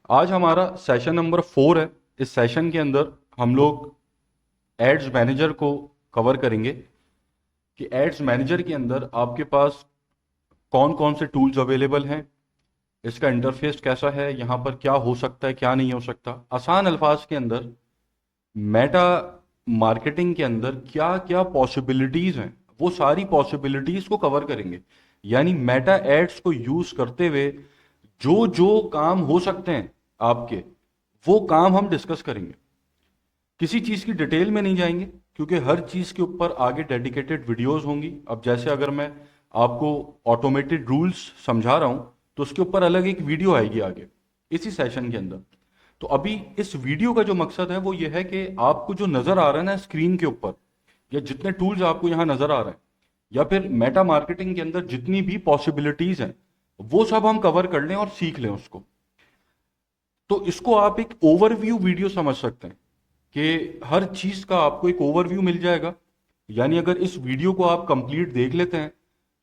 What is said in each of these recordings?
आज हमारा session number 4 है। इस सेशन के अंदर हम लोग एड्स मैनेजर को कवर करेंगे कि एड्स मैनेजर के अंदर आपके पास कौन कौन से टूल्स अवेलेबल हैं, इसका इंटरफेस कैसा है, यहाँ पर क्या हो सकता है क्या नहीं हो सकता। आसान अल्फाज के अंदर मेटा मार्केटिंग के अंदर क्या क्या पॉसिबिलिटीज़ हैं, वो सारी पॉसिबिलिटीज़ को कवर करेंगे। यानी मेटा एड्स को यूज़ करते हुए जो जो काम हो सकते हैं आपके, वो काम हम डिस्कस करेंगे। किसी चीज़ की डिटेल में नहीं जाएंगे क्योंकि हर चीज़ के ऊपर आगे डेडिकेटेड वीडियोस होंगी। अब जैसे अगर मैं आपको ऑटोमेटेड रूल्स समझा रहा हूँ तो उसके ऊपर अलग एक वीडियो आएगी आगे इसी सेशन के अंदर। तो अभी इस वीडियो का जो मकसद है वो ये है कि आपको जो नज़र आ रहा है ना स्क्रीन के ऊपर, या जितने टूल्स आपको यहाँ नज़र आ रहे हैं, या फिर मेटा मार्केटिंग के अंदर जितनी भी पॉसिबिलिटीज़ हैं, वो सब हम कवर कर लें और सीख लें उसको। तो इसको आप एक ओवरव्यू वीडियो समझ सकते हैं कि हर चीज का आपको एक ओवरव्यू मिल जाएगा। यानी अगर इस वीडियो को आप कंप्लीट देख लेते हैं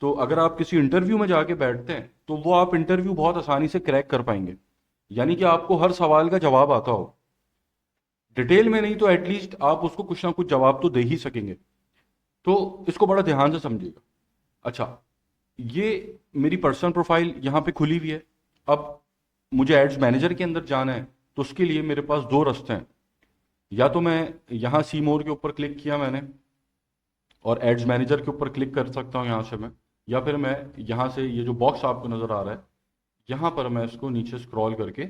तो अगर आप किसी इंटरव्यू में जाके बैठते हैं तो वो आप इंटरव्यू बहुत आसानी से क्रैक कर पाएंगे। यानी कि आपको हर सवाल का जवाब आता हो, डिटेल में नहीं तो एटलीस्ट आप उसको कुछ ना कुछ जवाब तो दे ही सकेंगे। तो इसको बड़ा ध्यान से समझिएगा। अच्छा, ये मेरी पर्सनल प्रोफाइल यहाँ पे खुली हुई है। अब मुझे एड्स मैनेजर के अंदर जाना है तो उसके लिए मेरे पास दो रास्ते हैं। या तो मैं यहाँ सी मोर के ऊपर क्लिक किया मैंने और एड्स मैनेजर के ऊपर क्लिक कर सकता हूँ यहाँ से मैं, या फिर मैं यहाँ से ये जो बॉक्स आपको नज़र आ रहा है यहाँ पर मैं इसको नीचे स्क्रॉल करके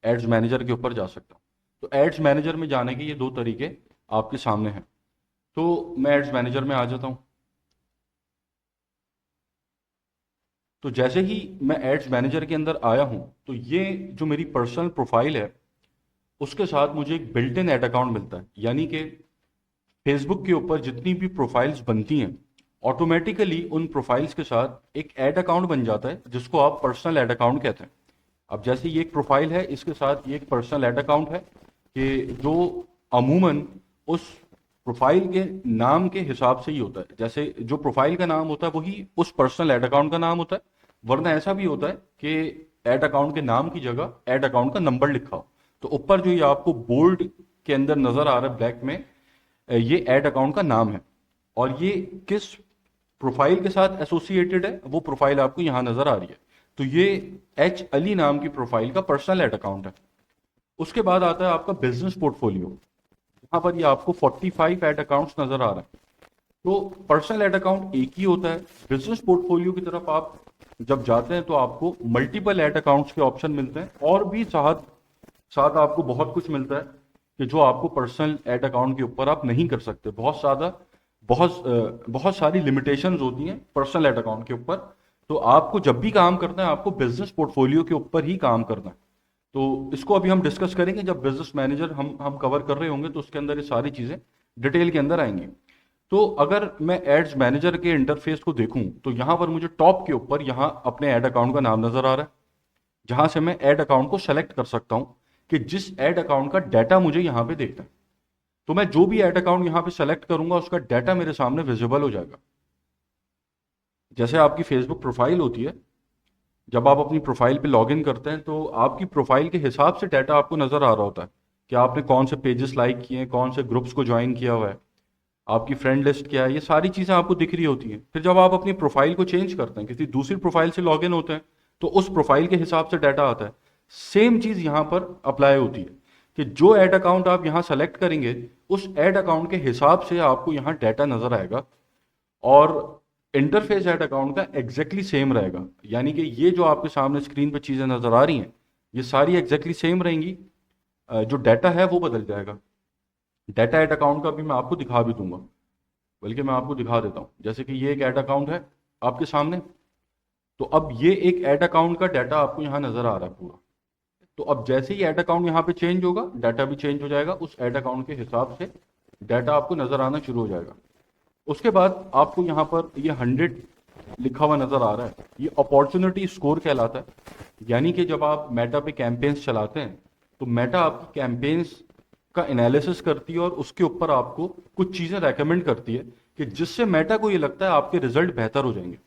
एड्स मैनेजर के ऊपर जा सकता हूँ। तो एड्स मैनेजर में जाने के ये दो तरीके आपके सामने हैं। तो मैं एड्स मैनेजर में आ जाता हूँ। तो जैसे ही मैं एड्स मैनेजर के अंदर आया हूँ तो ये जो मेरी पर्सनल प्रोफाइल है उसके साथ मुझे एक बिल्ट इन एड अकाउंट मिलता है। यानी कि फेसबुक के ऊपर जितनी भी प्रोफाइल्स बनती हैं ऑटोमेटिकली उन प्रोफाइल्स के साथ एक ऐड अकाउंट बन जाता है जिसको आप पर्सनल ऐड अकाउंट कहते हैं। अब जैसे ये एक प्रोफाइल है, इसके साथ ये एक पर्सनल ऐड अकाउंट है कि जो अमूमन उस प्रोफाइल के नाम के हिसाब से ही होता है। जैसे जो प्रोफाइल का नाम होता है वही उस पर्सनल ऐड अकाउंट का नाम होता है, वरना ऐसा भी होता है कि ऐड अकाउंट के नाम की जगह ऐड अकाउंट का नंबर लिखा हो। तो ऊपर जो ये आपको बोल्ड के अंदर नजर आ रहा है ब्लैक में, ये ऐड अकाउंट का नाम है। और ये किस प्रोफाइल के साथ एसोसिएटेड है वो प्रोफाइल आपको यहां नजर आ रही है। तो ये एच अली नाम की प्रोफाइल का पर्सनल ऐड अकाउंट है। उसके बाद आता है आपका बिजनेस पोर्टफोलियो। यहाँ पर ये आपको 45 ऐड अकाउंट्स नजर आ रहे हैं। तो पर्सनल ऐड अकाउंट एक ही होता है। बिजनेस पोर्टफोलियो की तरफ आप जब जाते हैं तो आपको मल्टीपल ऐड अकाउंट्स के ऑप्शन मिलते हैं और भी साथ साथ आपको बहुत कुछ मिलता है कि जो आपको पर्सनल ऐड अकाउंट के ऊपर आप नहीं कर सकते। बहुत सारी लिमिटेशंस होती हैं पर्सनल ऐड अकाउंट के ऊपर। तो आपको जब भी काम करना है आपको बिजनेस पोर्टफोलियो के ऊपर ही काम करना है। तो इसको अभी हम डिस्कस करेंगे जब बिजनेस मैनेजर हम कवर कर रहे होंगे तो उसके अंदर ये सारी चीज़ें डिटेल के अंदर आएंगी। तो अगर मैं एड्स मैनेजर के इंटरफेस को देखूं तो यहाँ पर मुझे टॉप के ऊपर यहाँ अपने ऐड अकाउंट का नाम नजर आ रहा है, जहां से मैं ऐड अकाउंट को सेलेक्ट कर सकता हूं कि जिस ऐड अकाउंट का डाटा मुझे यहाँ पे देखना है। तो मैं जो भी ऐड अकाउंट यहाँ पे सेलेक्ट करूंगा उसका डाटा मेरे सामने विजिबल हो जाएगा। जैसे आपकी फेसबुक प्रोफाइल होती है, जब आप अपनी प्रोफाइल पे लॉगिन करते हैं तो आपकी प्रोफाइल के हिसाब से डाटा आपको नजर आ रहा होता है कि आपने कौन से पेजेस लाइक किए हैं, कौन से ग्रुप्स को ज्वाइन किया हुआ है, आपकी फ्रेंड लिस्ट क्या है, ये सारी चीज़ें आपको दिख रही होती हैं। फिर जब आप अपनी प्रोफाइल को चेंज करते हैं, किसी दूसरी प्रोफाइल से लॉगिन होते हैं, तो उस प्रोफाइल के हिसाब से डाटा आता है। सेम चीज़ यहाँ पर अप्लाई होती है कि जो ऐड अकाउंट आप यहाँ सेलेक्ट करेंगे उस ऐड अकाउंट के हिसाब से आपको यहाँ डाटा नजर आएगा और इंटरफेस ऐड अकाउंट का एग्जैक्टली सेम रहेगा। यानी कि ये जो आपके सामने स्क्रीन पर चीज़ें नजर आ रही हैं ये सारी एग्जैक्टली सेम रहेंगी। जो डाटा है वो बदल जाएगा। डाटा ऐड अकाउंट का भी मैं आपको दिखा भी दूंगा, बल्कि मैं आपको दिखा देता हूँ। जैसे कि ये एक ऐड अकाउंट है आपके सामने, तो अब ये एक ऐड अकाउंट का डाटा आपको यहाँ नजर आ रहा है पूरा। तो अब जैसे ही ऐड अकाउंट यहाँ पे चेंज होगा डाटा भी चेंज हो जाएगा, उस ऐड अकाउंट के हिसाब से डाटा आपको नजर आना शुरू हो जाएगा। उसके बाद आपको यहाँ पर ये 100 लिखा हुआ नजर आ रहा है, ये अपॉर्चुनिटी स्कोर कहलाता है। यानी कि जब आप मेटा पे कैंपेन्स चलाते हैं तो मेटा आपकी कैंपेन्स का एनालिसिस करती है और उसके ऊपर आपको कुछ चीज़ें रेकमेंड करती है कि जिससे मेटा को ये लगता है आपके रिजल्ट बेहतर हो जाएंगे।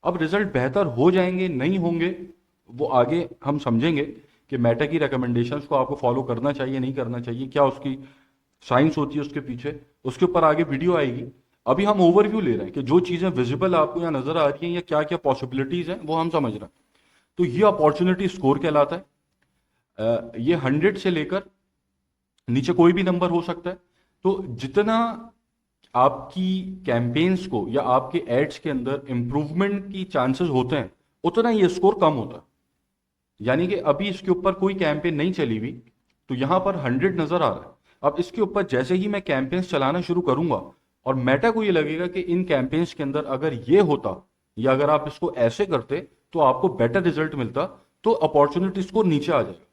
अब रिजल्ट बेहतर हो जाएंगे नहीं होंगे वो आगे हम समझेंगे, कि मेटा की रिकमेंडेशंस को आपको फॉलो करना चाहिए नहीं करना चाहिए, क्या उसकी साइंस होती है उसके पीछे, उसके ऊपर आगे वीडियो आएगी। अभी हम ओवरव्यू ले रहे हैं कि जो चीज़ें विजिबल आपको यहाँ नजर आ रही हैं या क्या क्या पॉसिबिलिटीज हैं वो हम समझ रहे हैं। तो ये अपॉर्चुनिटी स्कोर कहलाता है। ये 100 से लेकर नीचे कोई भी नंबर हो सकता है। तो जितना आपकी कैंपेन्स को या आपके एड्स के अंदर इंप्रूवमेंट की चांसेस होते हैं, उतना ये स्कोर कम होता है। यानी कि अभी इसके ऊपर कोई कैंपेन नहीं चली हुई, तो यहां पर 100 नजर आ रहा है। अब इसके ऊपर जैसे ही मैं कैंपेन्स चलाना शुरू करूंगा और मेटा को ये लगेगा कि इन कैंपेन्स के अंदर अगर ये होता या अगर आप इसको ऐसे करते तो आपको बेटर रिजल्ट मिलता, तो अपॉर्चुनिटी स्कोर नीचे आ जाएगा।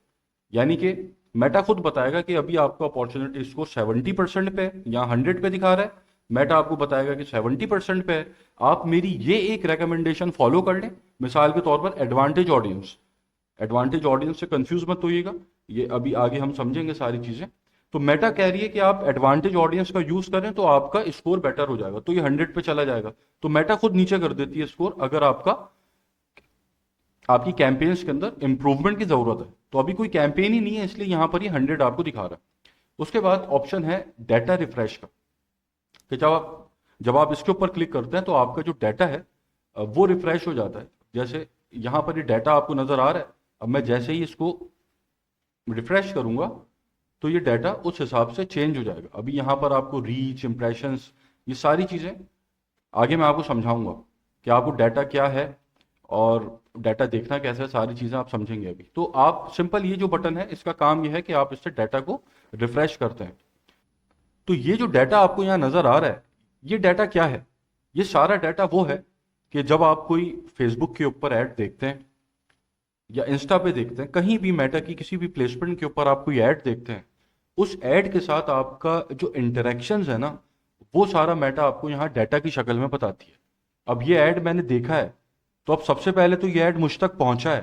यानी कि मेटा खुद बताएगा कि अभी आपका अपॉर्चुनिटी स्कोर 70% पे है, यहाँ 100 पे दिखा रहा है। मेटा आपको बताएगा कि 70% पे है, आप मेरी ये एक रिकमेंडेशन फॉलो कर लें। मिसाल के तौर पर एडवांटेज ऑडियंस, एडवांटेज ऑडियंस से कंफ्यूज मत होइएगा, ये अभी आगे हम समझेंगे सारी चीजें। तो मेटा कह रही है कि आप एडवांटेज ऑडियंस का यूज करें तो आपका स्कोर बेटर हो जाएगा, तो ये 100 पे चला जाएगा। तो मेटा खुद नीचे कर देती है स्कोर अगर आपकी कैंपेन्स के अंदर इंप्रूवमेंट की जरूरत है। तो अभी कोई कैंपेन ही नहीं है, इसलिए यहां पर ये 100 आपको दिखा रहा है। उसके बाद ऑप्शन है डाटा रिफ्रेश का, कि जब आप इसके ऊपर क्लिक करते हैं तो आपका जो डाटा है वो रिफ्रेश हो जाता है। जैसे यहां पर ये डाटा आपको नजर आ रहा है, अब मैं जैसे ही इसको रिफ्रेश करूंगा तो ये डाटा उस हिसाब से चेंज हो जाएगा। अभी यहां पर आपको रीच, इंप्रेशंस, ये सारी चीजें आगे मैं आपको समझाऊंगा कि आपको डाटा क्या है और डाटा देखना कैसे है, सारी चीजें आप समझेंगे अभी। तो आप सिंपल ये जो बटन है इसका काम ये है कि आप इससे डाटा को रिफ्रेश करते हैं। तो ये जो डाटा आपको यहाँ नजर आ रहा है, ये डाटा क्या है? ये सारा डाटा वो है कि जब आप कोई फेसबुक के ऊपर ऐड देखते हैं या इंस्टा पे देखते हैं, कहीं भी मेटा की किसी भी प्लेसमेंट के ऊपर आप कोई ऐड देखते हैं, उस ऐड के साथ आपका जो इंटरेक्शंस है ना, वो सारा मेटा आपको यहाँ डाटा की शक्ल में बताती है। अब ये ऐड मैंने देखा है, तो अब सबसे पहले तो ये ऐड मुझ तक पहुंचा है,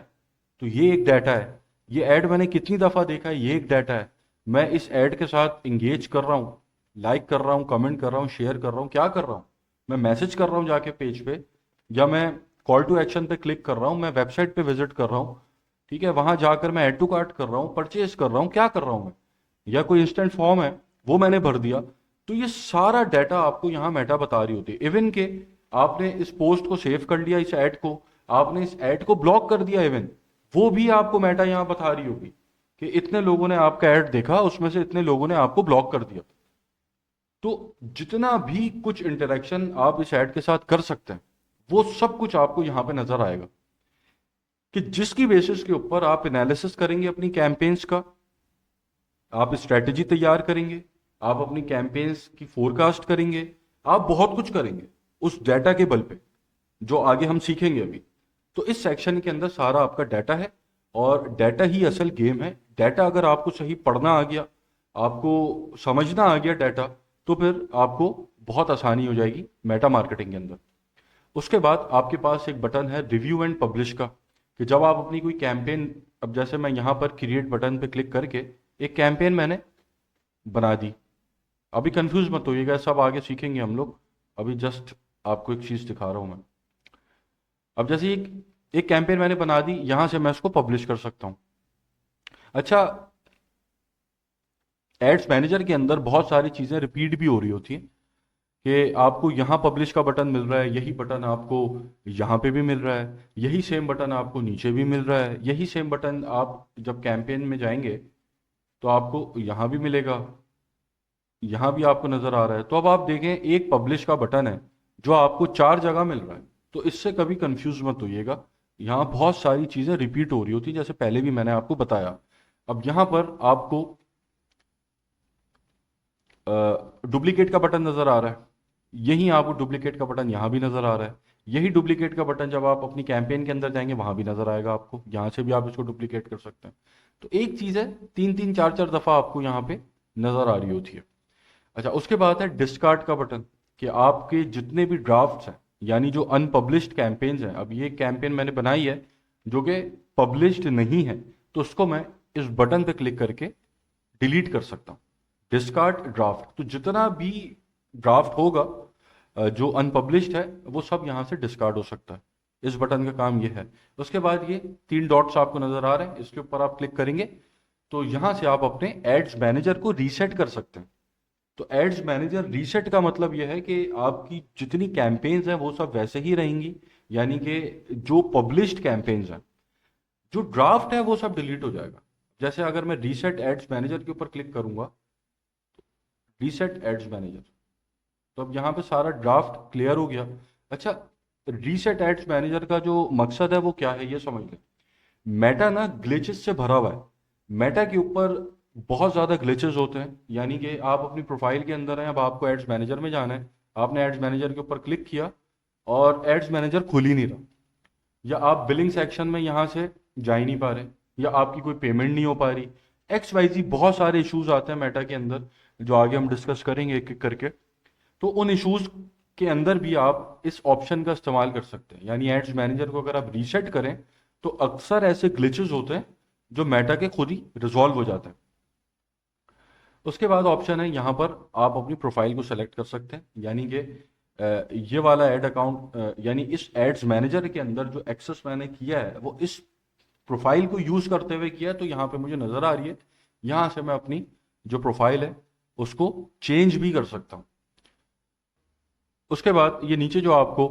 तो ये एक डाटा है। ये ऐड मैंने कितनी दफा देखा है, ये एक डाटा है। मैं इस ऐड के साथ इंगेज कर रहा हूँ, लाइक कर रहा हूँ, कमेंट कर रहा हूँ, शेयर कर रहा हूँ, क्या कर रहा हूँ? मैं मैसेज कर रहा हूँ जाके पेज पे, या मैं कॉल टू एक्शन पे क्लिक कर रहा हूँ, मैं वेबसाइट पे विजिट कर रहा हूँ, ठीक है, वहां जाकर मैं ऐड टू कार्ट कर रहा हूँ, परचेज कर रहा हूँ, क्या कर रहा हूँ मैं? या कोई इंस्टेंट फॉर्म है वो मैंने भर दिया। तो ये सारा डाटा आपको यहाँ मेटा बता रही होती है। इवन के आपने इस पोस्ट को सेव कर लिया, इस ऐड को, आपने इस ऐड को ब्लॉक कर दिया, इवन वो भी आपको मेटा यहाँ बता रही होगी कि इतने लोगों ने आपका ऐड देखा, उसमें से इतने लोगों ने आपको ब्लॉक कर दिया। तो जितना भी कुछ इंटरेक्शन आप इस ऐड के साथ कर सकते हैं, वो सब कुछ आपको यहां पे नजर आएगा, कि जिसकी बेसिस के ऊपर आप एनालिसिस करेंगे अपनी कैंपेन्स का, आप स्ट्रेटेजी तैयार करेंगे, आप अपनी कैंपेन्स की फोरकास्ट करेंगे, आप बहुत कुछ करेंगे उस डाटा के बल पे, जो आगे हम सीखेंगे अभी। तो इस सेक्शन के अंदर सारा आपका डाटा है, और डाटा ही असल गेम है। डाटा अगर आपको सही पढ़ना आ गया, आपको समझना आ गया डाटा, तो फिर आपको बहुत आसानी हो जाएगी मेटा मार्केटिंग के अंदर। उसके बाद आपके पास एक बटन है रिव्यू एंड पब्लिश का, कि जब आप अपनी कोई कैंपेन, अब जैसे मैं यहाँ पर क्रिएट बटन पे क्लिक करके एक कैंपेन मैंने बना दी। अभी कंफ्यूज मत होइएगा, सब आगे सीखेंगे हम लोग, अभी जस्ट आपको एक चीज़ दिखा रहा हूँ मैं। अब जैसे एक एक कैंपेन मैंने बना दी, यहां से मैं उसको पब्लिश कर सकता हूं। अच्छा, एड्स मैनेजर के अंदर बहुत सारी चीजें रिपीट भी हो रही होती हैं, कि आपको यहाँ पब्लिश का बटन मिल रहा है, यही बटन आपको यहाँ पे भी मिल रहा है, यही सेम बटन आपको नीचे भी मिल रहा है, यही सेम बटन आप जब कैंपेन में जाएंगे तो आपको यहाँ भी मिलेगा, यहाँ भी आपको नजर आ रहा है। तो अब आप देखें, एक पब्लिश का बटन है जो आपको 4 जगह मिल रहा है। तो इससे कभी कंफ्यूज मत होइएगा, यहाँ बहुत सारी चीजें रिपीट हो रही होती हैं, जैसे पहले भी मैंने आपको बताया। अब यहाँ पर आपको डुप्लीकेट का बटन नजर आ रहा है, यही आपको डुप्लीकेट का बटन यहाँ भी नजर आ रहा है, यही डुप्लीकेट का बटन जब आप अपनी कैंपेन के अंदर जाएंगे वहां भी नजर आएगा आपको, यहाँ से भी आप इसको डुप्लीकेट कर सकते हैं। तो एक चीज है, 3 3 4 4 दफा आपको यहाँ पे नजर आ रही होती है। अच्छा, उसके बाद है डिस्कार्ड का बटन, कि आपके जितने भी ड्राफ्ट्स हैं, यानी जो अनपब्लिश्ड कैंपेन्स हैं, अब ये कैंपेन मैंने बनाई है जो कि पब्लिश्ड नहीं है, तो उसको मैं इस बटन पे क्लिक करके डिलीट कर सकता हूँ। डिस्कार्ड ड्राफ्ट, तो जितना भी ड्राफ्ट होगा जो अनपब्लिश्ड है, वो सब यहाँ से डिस्कार्ड हो सकता है। इस बटन का काम ये है। उसके बाद ये 3 डॉट्स आपको नजर आ रहे हैं, इसके ऊपर आप क्लिक करेंगे तो यहां से आप अपने एड्स मैनेजर को रीसेट कर सकते हैं। तो एड्स मैनेजर रीसेट का मतलब यह है कि आपकी जितनी कैंपेन्स हैं वो सब वैसे ही रहेंगी, यानी कि जो पब्लिश्ड कैंपेन्स हैं, जो ड्राफ्ट है वो सब डिलीट हो जाएगा। जैसे अगर मैं रीसेट एड्स मैनेजर के ऊपर क्लिक करूंगा, रीसेट एड्स मैनेजर, तो अब यहाँ पे सारा ड्राफ्ट क्लियर हो गया। अच्छा, रीसेट एड्स मैनेजर का जो मकसद है वो क्या है ये समझ लें। मेटा ना ग्लिचेस से भरा हुआ है। मेटा के ऊपर बहुत ज़्यादा ग्लिचेस होते हैं, यानी कि आप अपनी प्रोफाइल के अंदर हैं, अब आपको एड्स मैनेजर में जाना है, आपने एड्स मैनेजर के ऊपर क्लिक किया और एड्स मैनेजर खुल ही नहीं रहा, या आप बिलिंग सेक्शन में यहाँ से जा ही नहीं पा रहे, या आपकी कोई पेमेंट नहीं हो पा रही, एक्स वाई जी बहुत सारे इश्यूज आते हैं मेटा के अंदर, जो आगे हम डिस्कस करेंगे एक एक करके। तो उन इश्यूज के अंदर भी आप इस ऑप्शन का इस्तेमाल कर सकते हैं, यानी एड्स मैनेजर को अगर आप रीसेट करें तो अक्सर ऐसे ग्लिचेस होते हैं जो मेटा के खुद ही रिजॉल्व हो जाते हैं। उसके बाद ऑप्शन है यहाँ पर आप अपनी प्रोफाइल को सेलेक्ट कर सकते हैं, यानी कि ये वाला एड अकाउंट, यानी इस एड्स मैनेजर के अंदर जो एक्सेस मैंने किया है वो इस प्रोफाइल को यूज करते हुए किया है, तो यहाँ पे मुझे नजर आ रही है। यहाँ से मैं अपनी जो प्रोफाइल है उसको चेंज भी कर सकता हूँ। उसके बाद ये नीचे जो आपको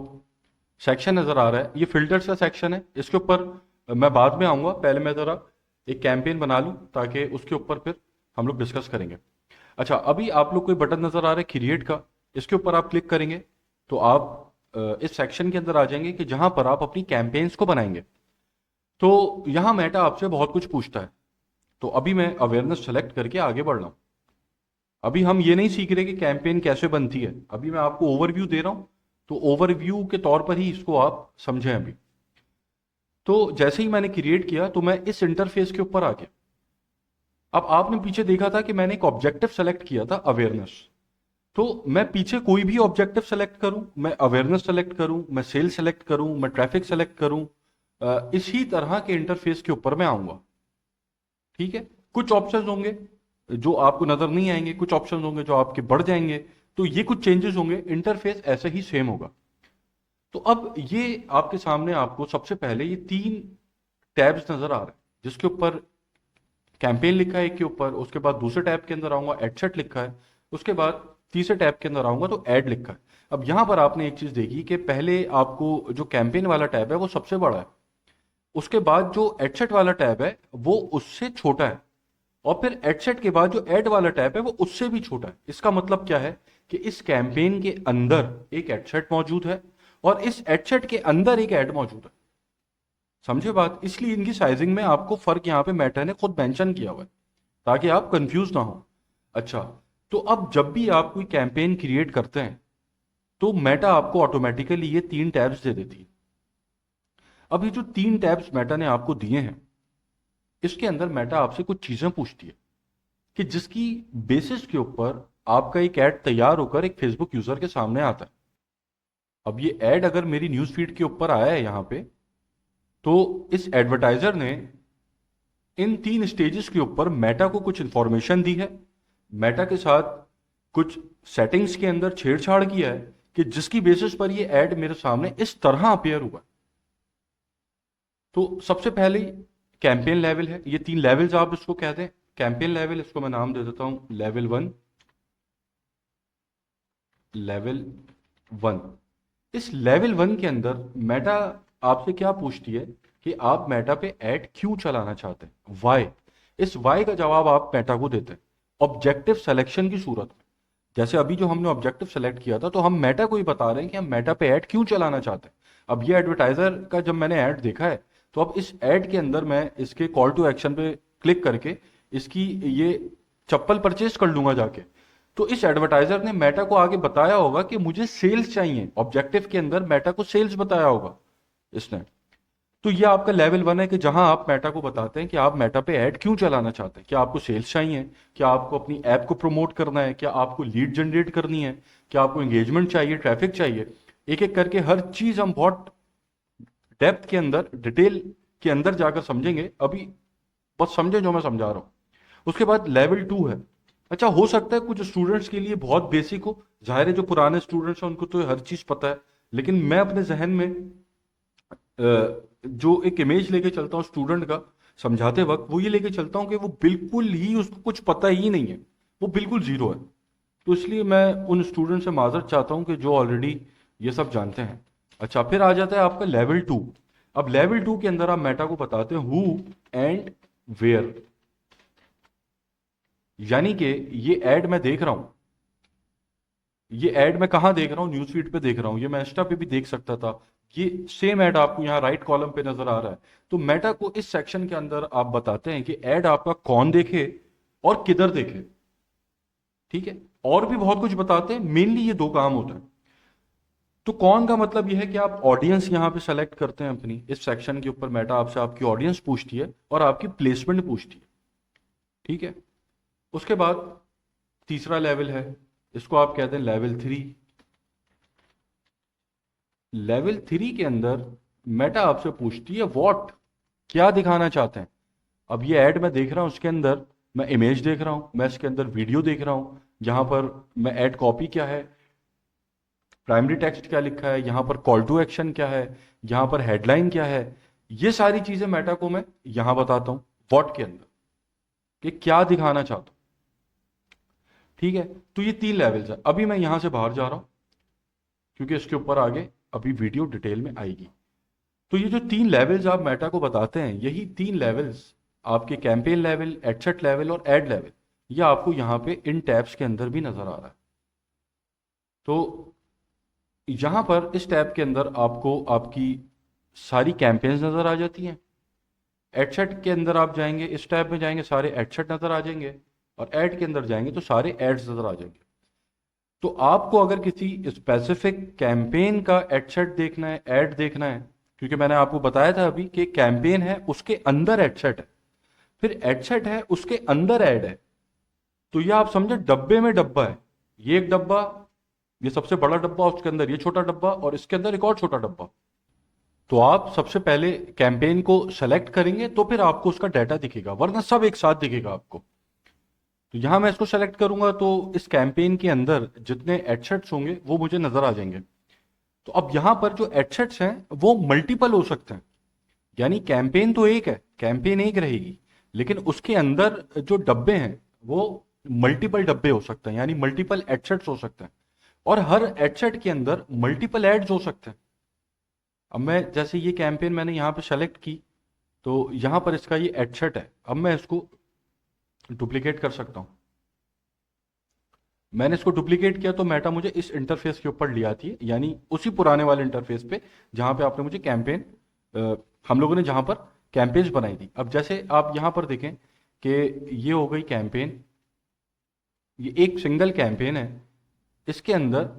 सेक्शन नजर आ रहा है ये फिल्टर्स का सेक्शन है, इसके ऊपर मैं बाद में आऊंगा, पहले मैं जरा एक कैंपेन बना लूं ताकि उसके ऊपर फिर हम लोग डिस्कस करेंगे। अच्छा, अभी आप लोग कोई बटन नजर आ रहा है क्रिएट का, इसके ऊपर आप क्लिक करेंगे तो आप इस सेक्शन के अंदर आ जाएंगे कि जहां पर आप अपनी कैंपेन्स को बनाएंगे। तो यहां मेटा आपसे बहुत कुछ पूछता है, तो अभी मैं अवेयरनेस सेलेक्ट करके आगे बढ़ रहा हूं। अभी हम ये नहीं सीख रहे कि कैंपेन कैसे बनती है, अभी मैं आपको ओवरव्यू दे रहा हूं, तो ओवरव्यू के तौर पर ही इसको आप समझें। अभी तो जैसे ही मैंने क्रिएट किया तो मैं इस इंटरफेस के ऊपर आ गया। अब आपने पीछे देखा था कि मैंने एक ऑब्जेक्टिव सेलेक्ट किया था, अवेयरनेस। तो मैं पीछे कोई भी ऑब्जेक्टिव सेलेक्ट करूं, मैं अवेयरनेस सेलेक्ट करूं, मैं सेल सेलेक्ट करूं, मैं ट्रैफिक सेलेक्ट करूं, इसी तरह के इंटरफेस के ऊपर मैं आऊंगा। ठीक है, कुछ ऑप्शंस होंगे जो आपको नजर नहीं आएंगे, कुछ ऑप्शंस होंगे जो आपके बढ़ जाएंगे, तो ये कुछ चेंजेस होंगे, इंटरफेस ऐसे ही सेम होगा। तो अब ये आपके सामने आपको सबसे पहले ये 3 टैब्स नजर आ रहे हैं, जिसके ऊपर कैंपेन लिखा है एक के ऊपर, उसके बाद दूसरे टैब के अंदर आऊंगा एडसेट लिखा है, उसके बाद तीसरे टैब के अंदर आऊंगा तो ऐड लिखा है। अब यहां पर आपने एक चीज देखी कि पहले आपको जो कैंपेन वाला टैब है वो सबसे बड़ा है, उसके बाद जो एडसेट वाला टैब है वो उससे छोटा है, और फिर एडसेट के बाद जो ऐड वाला टैब है वो उससे भी छोटा है। इसका मतलब क्या है कि इस कैंपेन के अंदर एक एडसेट मौजूद है और इस एडसेट के अंदर एक ऐड मौजूद है। समझे बात, इसलिए इनकी साइजिंग में आपको फर्क यहां पे मेटा ने खुद मेंशन किया हुआ है ताकि आप कंफ्यूज ना हो। अच्छा, तो अब जब भी आप कोई कैंपेन क्रिएट करते हैं तो मेटा आपको ऑटोमेटिकली ये 3 टैब्स दे देती है। अब ये जो 3 टैब्स मेटा ने आपको दिए हैं, इसके अंदर मेटा आपसे कुछ चीजें पूछती है कि जिसकी बेसिस के ऊपर आपका एक ऐड तैयार होकर एक फेसबुक यूजर के सामने आता है। अब ये ऐड अगर मेरी न्यूज फीड के ऊपर आया है यहां पे, तो इस एडवर्टाइजर ने इन 3 स्टेजेस के ऊपर मेटा को कुछ इंफॉर्मेशन दी है, मेटा के साथ कुछ सेटिंग्स के अंदर छेड़छाड़ किया है कि जिसकी बेसिस पर ये ऐड मेरे सामने इस तरह अपेयर हुआ। तो सबसे पहले कैंपेन लेवल है, ये 3 लेवल्स आप इसको कहते हैं। कैंपेन लेवल, इसको मैं नाम दे देता हूं लेवल 1। लेवल 1, इस लेवल 1 के अंदर मेटा आपसे क्या पूछती है कि आप मेटा पे ऐड क्यों चलाना चाहते हैं, वाई। इस वाई का जवाब आप मेटा को देते हैं ऑब्जेक्टिव सिलेक्शन की सूरत में। जैसे अभी जो हमने ऑब्जेक्टिव सेलेक्ट किया था, तो हम मेटा को ही बता रहे हैं कि हम मेटा पे ऐड क्यों चलाना चाहते हैं। अब ये एडवर्टाइजर का जब मैंने ऐड देखा है, तो अब इस ऐड के अंदर मैं इसके कॉल टू एक्शन पे क्लिक करके इसकी ये चप्पल परचेज कर लूंगा जाके। तो इस एडवर्टाइजर ने मेटा को आगे बताया होगा कि मुझे सेल्स चाहिए, ऑब्जेक्टिव के अंदर मेटा को सेल्स बताया होगा इसने। तो ये आपका लेवल 1 है कि जहां आप मेटा को बताते हैं कि आप मेटा पे ऐड क्यों चलाना चाहते हैं, क्या आपको सेल्स चाहिए, क्या आपको अपनी ऐप को प्रमोट करना है, क्या आपको लीड जनरेट करनी है, क्या आपको एंगेजमेंट चाहिए, ट्रैफिक चाहिए। एक एक करके हर चीज हम बहुत डेप्थ के अंदर, डिटेल के अंदर जाकर समझेंगे, अभी बस समझे जो मैं समझा रहा हूं। उसके बाद लेवल 2 है। अच्छा, हो सकता है कुछ स्टूडेंट्स के लिए बहुत बेसिक हो, जाहिर है जो पुराने स्टूडेंट्स हैं उनको तो हर चीज पता है, लेकिन मैं अपने जहन में जो एक इमेज लेके चलता हूँ स्टूडेंट का समझाते वक्त, वो ये लेके चलता हूँ कि वो बिल्कुल ही उसको कुछ पता ही नहीं है, वो बिल्कुल जीरो है। तो इसलिए मैं उन स्टूडेंट से माजरत चाहता हूँ कि जो ऑलरेडी ये सब जानते हैं। अच्छा, फिर आ जाता है आपका लेवल टू। अब लेवल टू के अंदर आप मेटा को बताते हैं हु एंड वेयर। यानी कि ये ऐड मैं देख रहा हूं, ये ऐड मैं कहां देख रहा हूं, न्यूज़ फीड पे देख रहा हूं, ये मैं इंस्टा पे भी देख सकता था। ये सेम ऐड आपको यहाँ राइट कॉलम पे नजर आ रहा है। तो मेटा को इस सेक्शन के अंदर आप बताते हैं कि ऐड आपका कौन देखे और किधर देखे। ठीक है, और भी बहुत कुछ बताते हैं, मेनली ये दो काम होता है। तो कौन का मतलब यह है कि आप ऑडियंस यहां पे सेलेक्ट करते हैं अपनी, इस सेक्शन के ऊपर मेटा आपसे आपकी ऑडियंस पूछती है और आपकी प्लेसमेंट पूछती है। ठीक है, उसके बाद तीसरा लेवल है, इसको आप कहते हैं लेवल थ्री। लेवल थ्री के अंदर मेटा आपसे पूछती है व्हाट, क्या दिखाना चाहते हैं। अब ये ऐड मैं देख रहा हूं, उसके अंदर मैं इमेज देख रहा हूं, मैं इसके अंदर वीडियो देख रहा हूं, जहां पर मैं ऐड कॉपी क्या है, प्राइमरी टेक्स्ट क्या लिखा है, यहां पर कॉल टू एक्शन क्या है, यहां पर हेडलाइन क्या है। ये सारी चीजें मेटा को मैं यहां बताता हूं व्हाट के अंदर कि क्या दिखाना चाहता हूं। ठीक है, तो ये तीन लेवल्स है। अभी मैं यहां से बाहर जा रहा हूं क्योंकि इसके ऊपर आगे अभी वीडियो डिटेल में आएगी। तो ये जो तीन लेवल्स आप मेटा को बताते हैं, यही तीन लेवल्स आपके कैंपेन लेवल, एडसेट लेवल और एड लेवल, ये आपको यहाँ पे इन टैब्स के अंदर भी नजर आ रहा है। तो यहाँ पर इस टैब के अंदर आपको आपकी सारी कैंपेन्स नजर आ जाती हैं। एडसेट के अंदर आप जाएंगे, इस टैब में जाएंगे, सारे एडसेट नजर आ जाएंगे, और ऐड के अंदर जाएंगे तो सारे एड्स नजर आ जाएंगे। तो आपको अगर किसी स्पेसिफिक कैंपेन का एडसेट देखना है, ऐड देखना है, क्योंकि मैंने आपको बताया था अभी कि कैंपेन है उसके अंदर एडसेट है, फिर एडसेट है उसके अंदर ऐड है। तो ये आप समझे डब्बे में डब्बा है, ये एक डब्बा, ये सबसे बड़ा डब्बा, उसके अंदर ये छोटा डब्बा, और इसके अंदर एक और छोटा डब्बा। तो आप सबसे पहले कैंपेन को सेलेक्ट करेंगे तो फिर आपको उसका डाटा दिखेगा, वरना सब एक साथ दिखेगा आपको। तो यहां मैं इसको सेलेक्ट करूंगा तो इस कैंपेन के अंदर जितने एडसेट्स होंगे वो मुझे नजर आ जाएंगे। तो अब यहां पर जो एडसेट्स हैं वो मल्टीपल हो सकते हैं, यानी कैंपेन तो एक है, कैंपेन एक रहेगी, लेकिन उसके अंदर जो डब्बे हैं वो मल्टीपल डब्बे हो सकते हैं, यानी मल्टीपल एडसेट्स हो सकते हैं, और हर एडसेट के अंदर मल्टीपल एड्स हो सकते हैं। अब मैं जैसे ये कैंपेन मैंने यहाँ पे सेलेक्ट की, तो यहाँ पर इसका ये एडसेट है, अब मैं इसको डुप्लीकेट कर सकता हूँ। मैंने इसको डुप्लीकेट किया तो मेटा मुझे इस इंटरफेस के ऊपर ले आती है, यानी उसी पुराने वाले इंटरफेस पे जहां पे आपने मुझे कैंपेन, हम लोगों ने जहां पर कैंपेन्स बनाई थी। अब जैसे आप यहां पर देखें कि ये हो गई कैंपेन, ये एक सिंगल कैंपेन है, इसके अंदर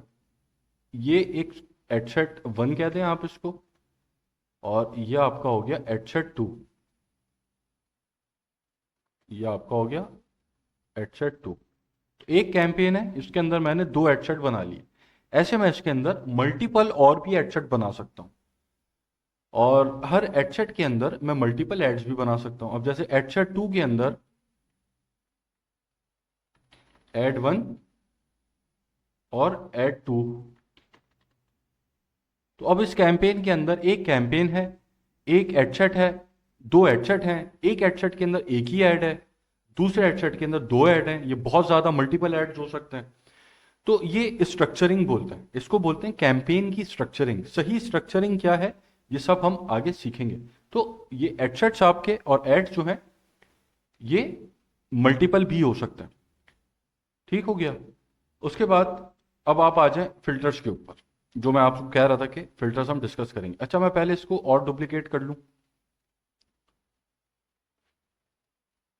ये एक एडसेट वन कहते हैं आप इसको, और ये आपका हो गया एडसेट टू, ये आपका हो गया एडसेट टू। तो एक कैंपेन है, इसके अंदर मैंने दो एडसेट बना लिए। ऐसे मैं इसके अंदर मल्टीपल और भी एडसेट बना सकता हूं, और हर एडसेट के अंदर मैं मल्टीपल एड्स भी बना सकता हूं। अब जैसे एडसेट टू के अंदर एड वन और एड टू। तो अब इस कैंपेन के अंदर एक कैंपेन है, एक एडसेट है, दो एडसेट हैं, एक एडसेट के अंदर एक ही ऐड है, दूसरे एडसेट के अंदर दो ऐड हैं, ये बहुत ज्यादा मल्टीपल एड्स हो सकते हैं। तो ये स्ट्रक्चरिंग बोलते हैं, इसको बोलते हैं कैंपेन की स्ट्रक्चरिंग। सही स्ट्रक्चरिंग क्या है ये सब हम आगे सीखेंगे। तो ये एडसेट्स आपके और एड्स जो हैं ये मल्टीपल भी हो सकते हैं। ठीक हो गया। उसके बाद अब आप आ जाएं फिल्टर्स के ऊपर, जो मैं आपको कह रहा था कि फिल्टर्स हम डिस्कस करेंगे। अच्छा, मैं पहले इसको और डुप्लीकेट कर लूं।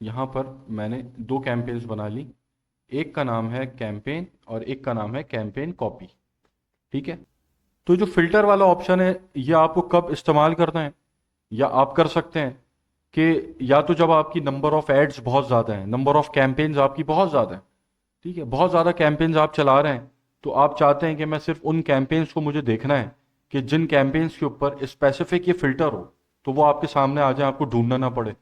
यहां पर मैंने दो कैंपेन्स बना ली, एक का नाम है कैंपेन और एक का नाम है कैंपेन कॉपी। ठीक है, तो जो फिल्टर वाला ऑप्शन है ये आपको कब इस्तेमाल करना है, या आप कर सकते हैं कि या तो जब आपकी नंबर ऑफ एड्स बहुत ज़्यादा है, नंबर ऑफ कैंपेन्स आपकी बहुत ज़्यादा है, ठीक है, बहुत ज़्यादा कैंपेन्स आप चला रहे हैं, तो आप चाहते हैं कि मैं सिर्फ उन कैंपेन्स को मुझे देखना है कि जिन कैंपेन्स के ऊपर स्पेसिफिक ये फिल्टर हो, तो वो आपके सामने आ जाए, आपको ढूंढना ना पड़े।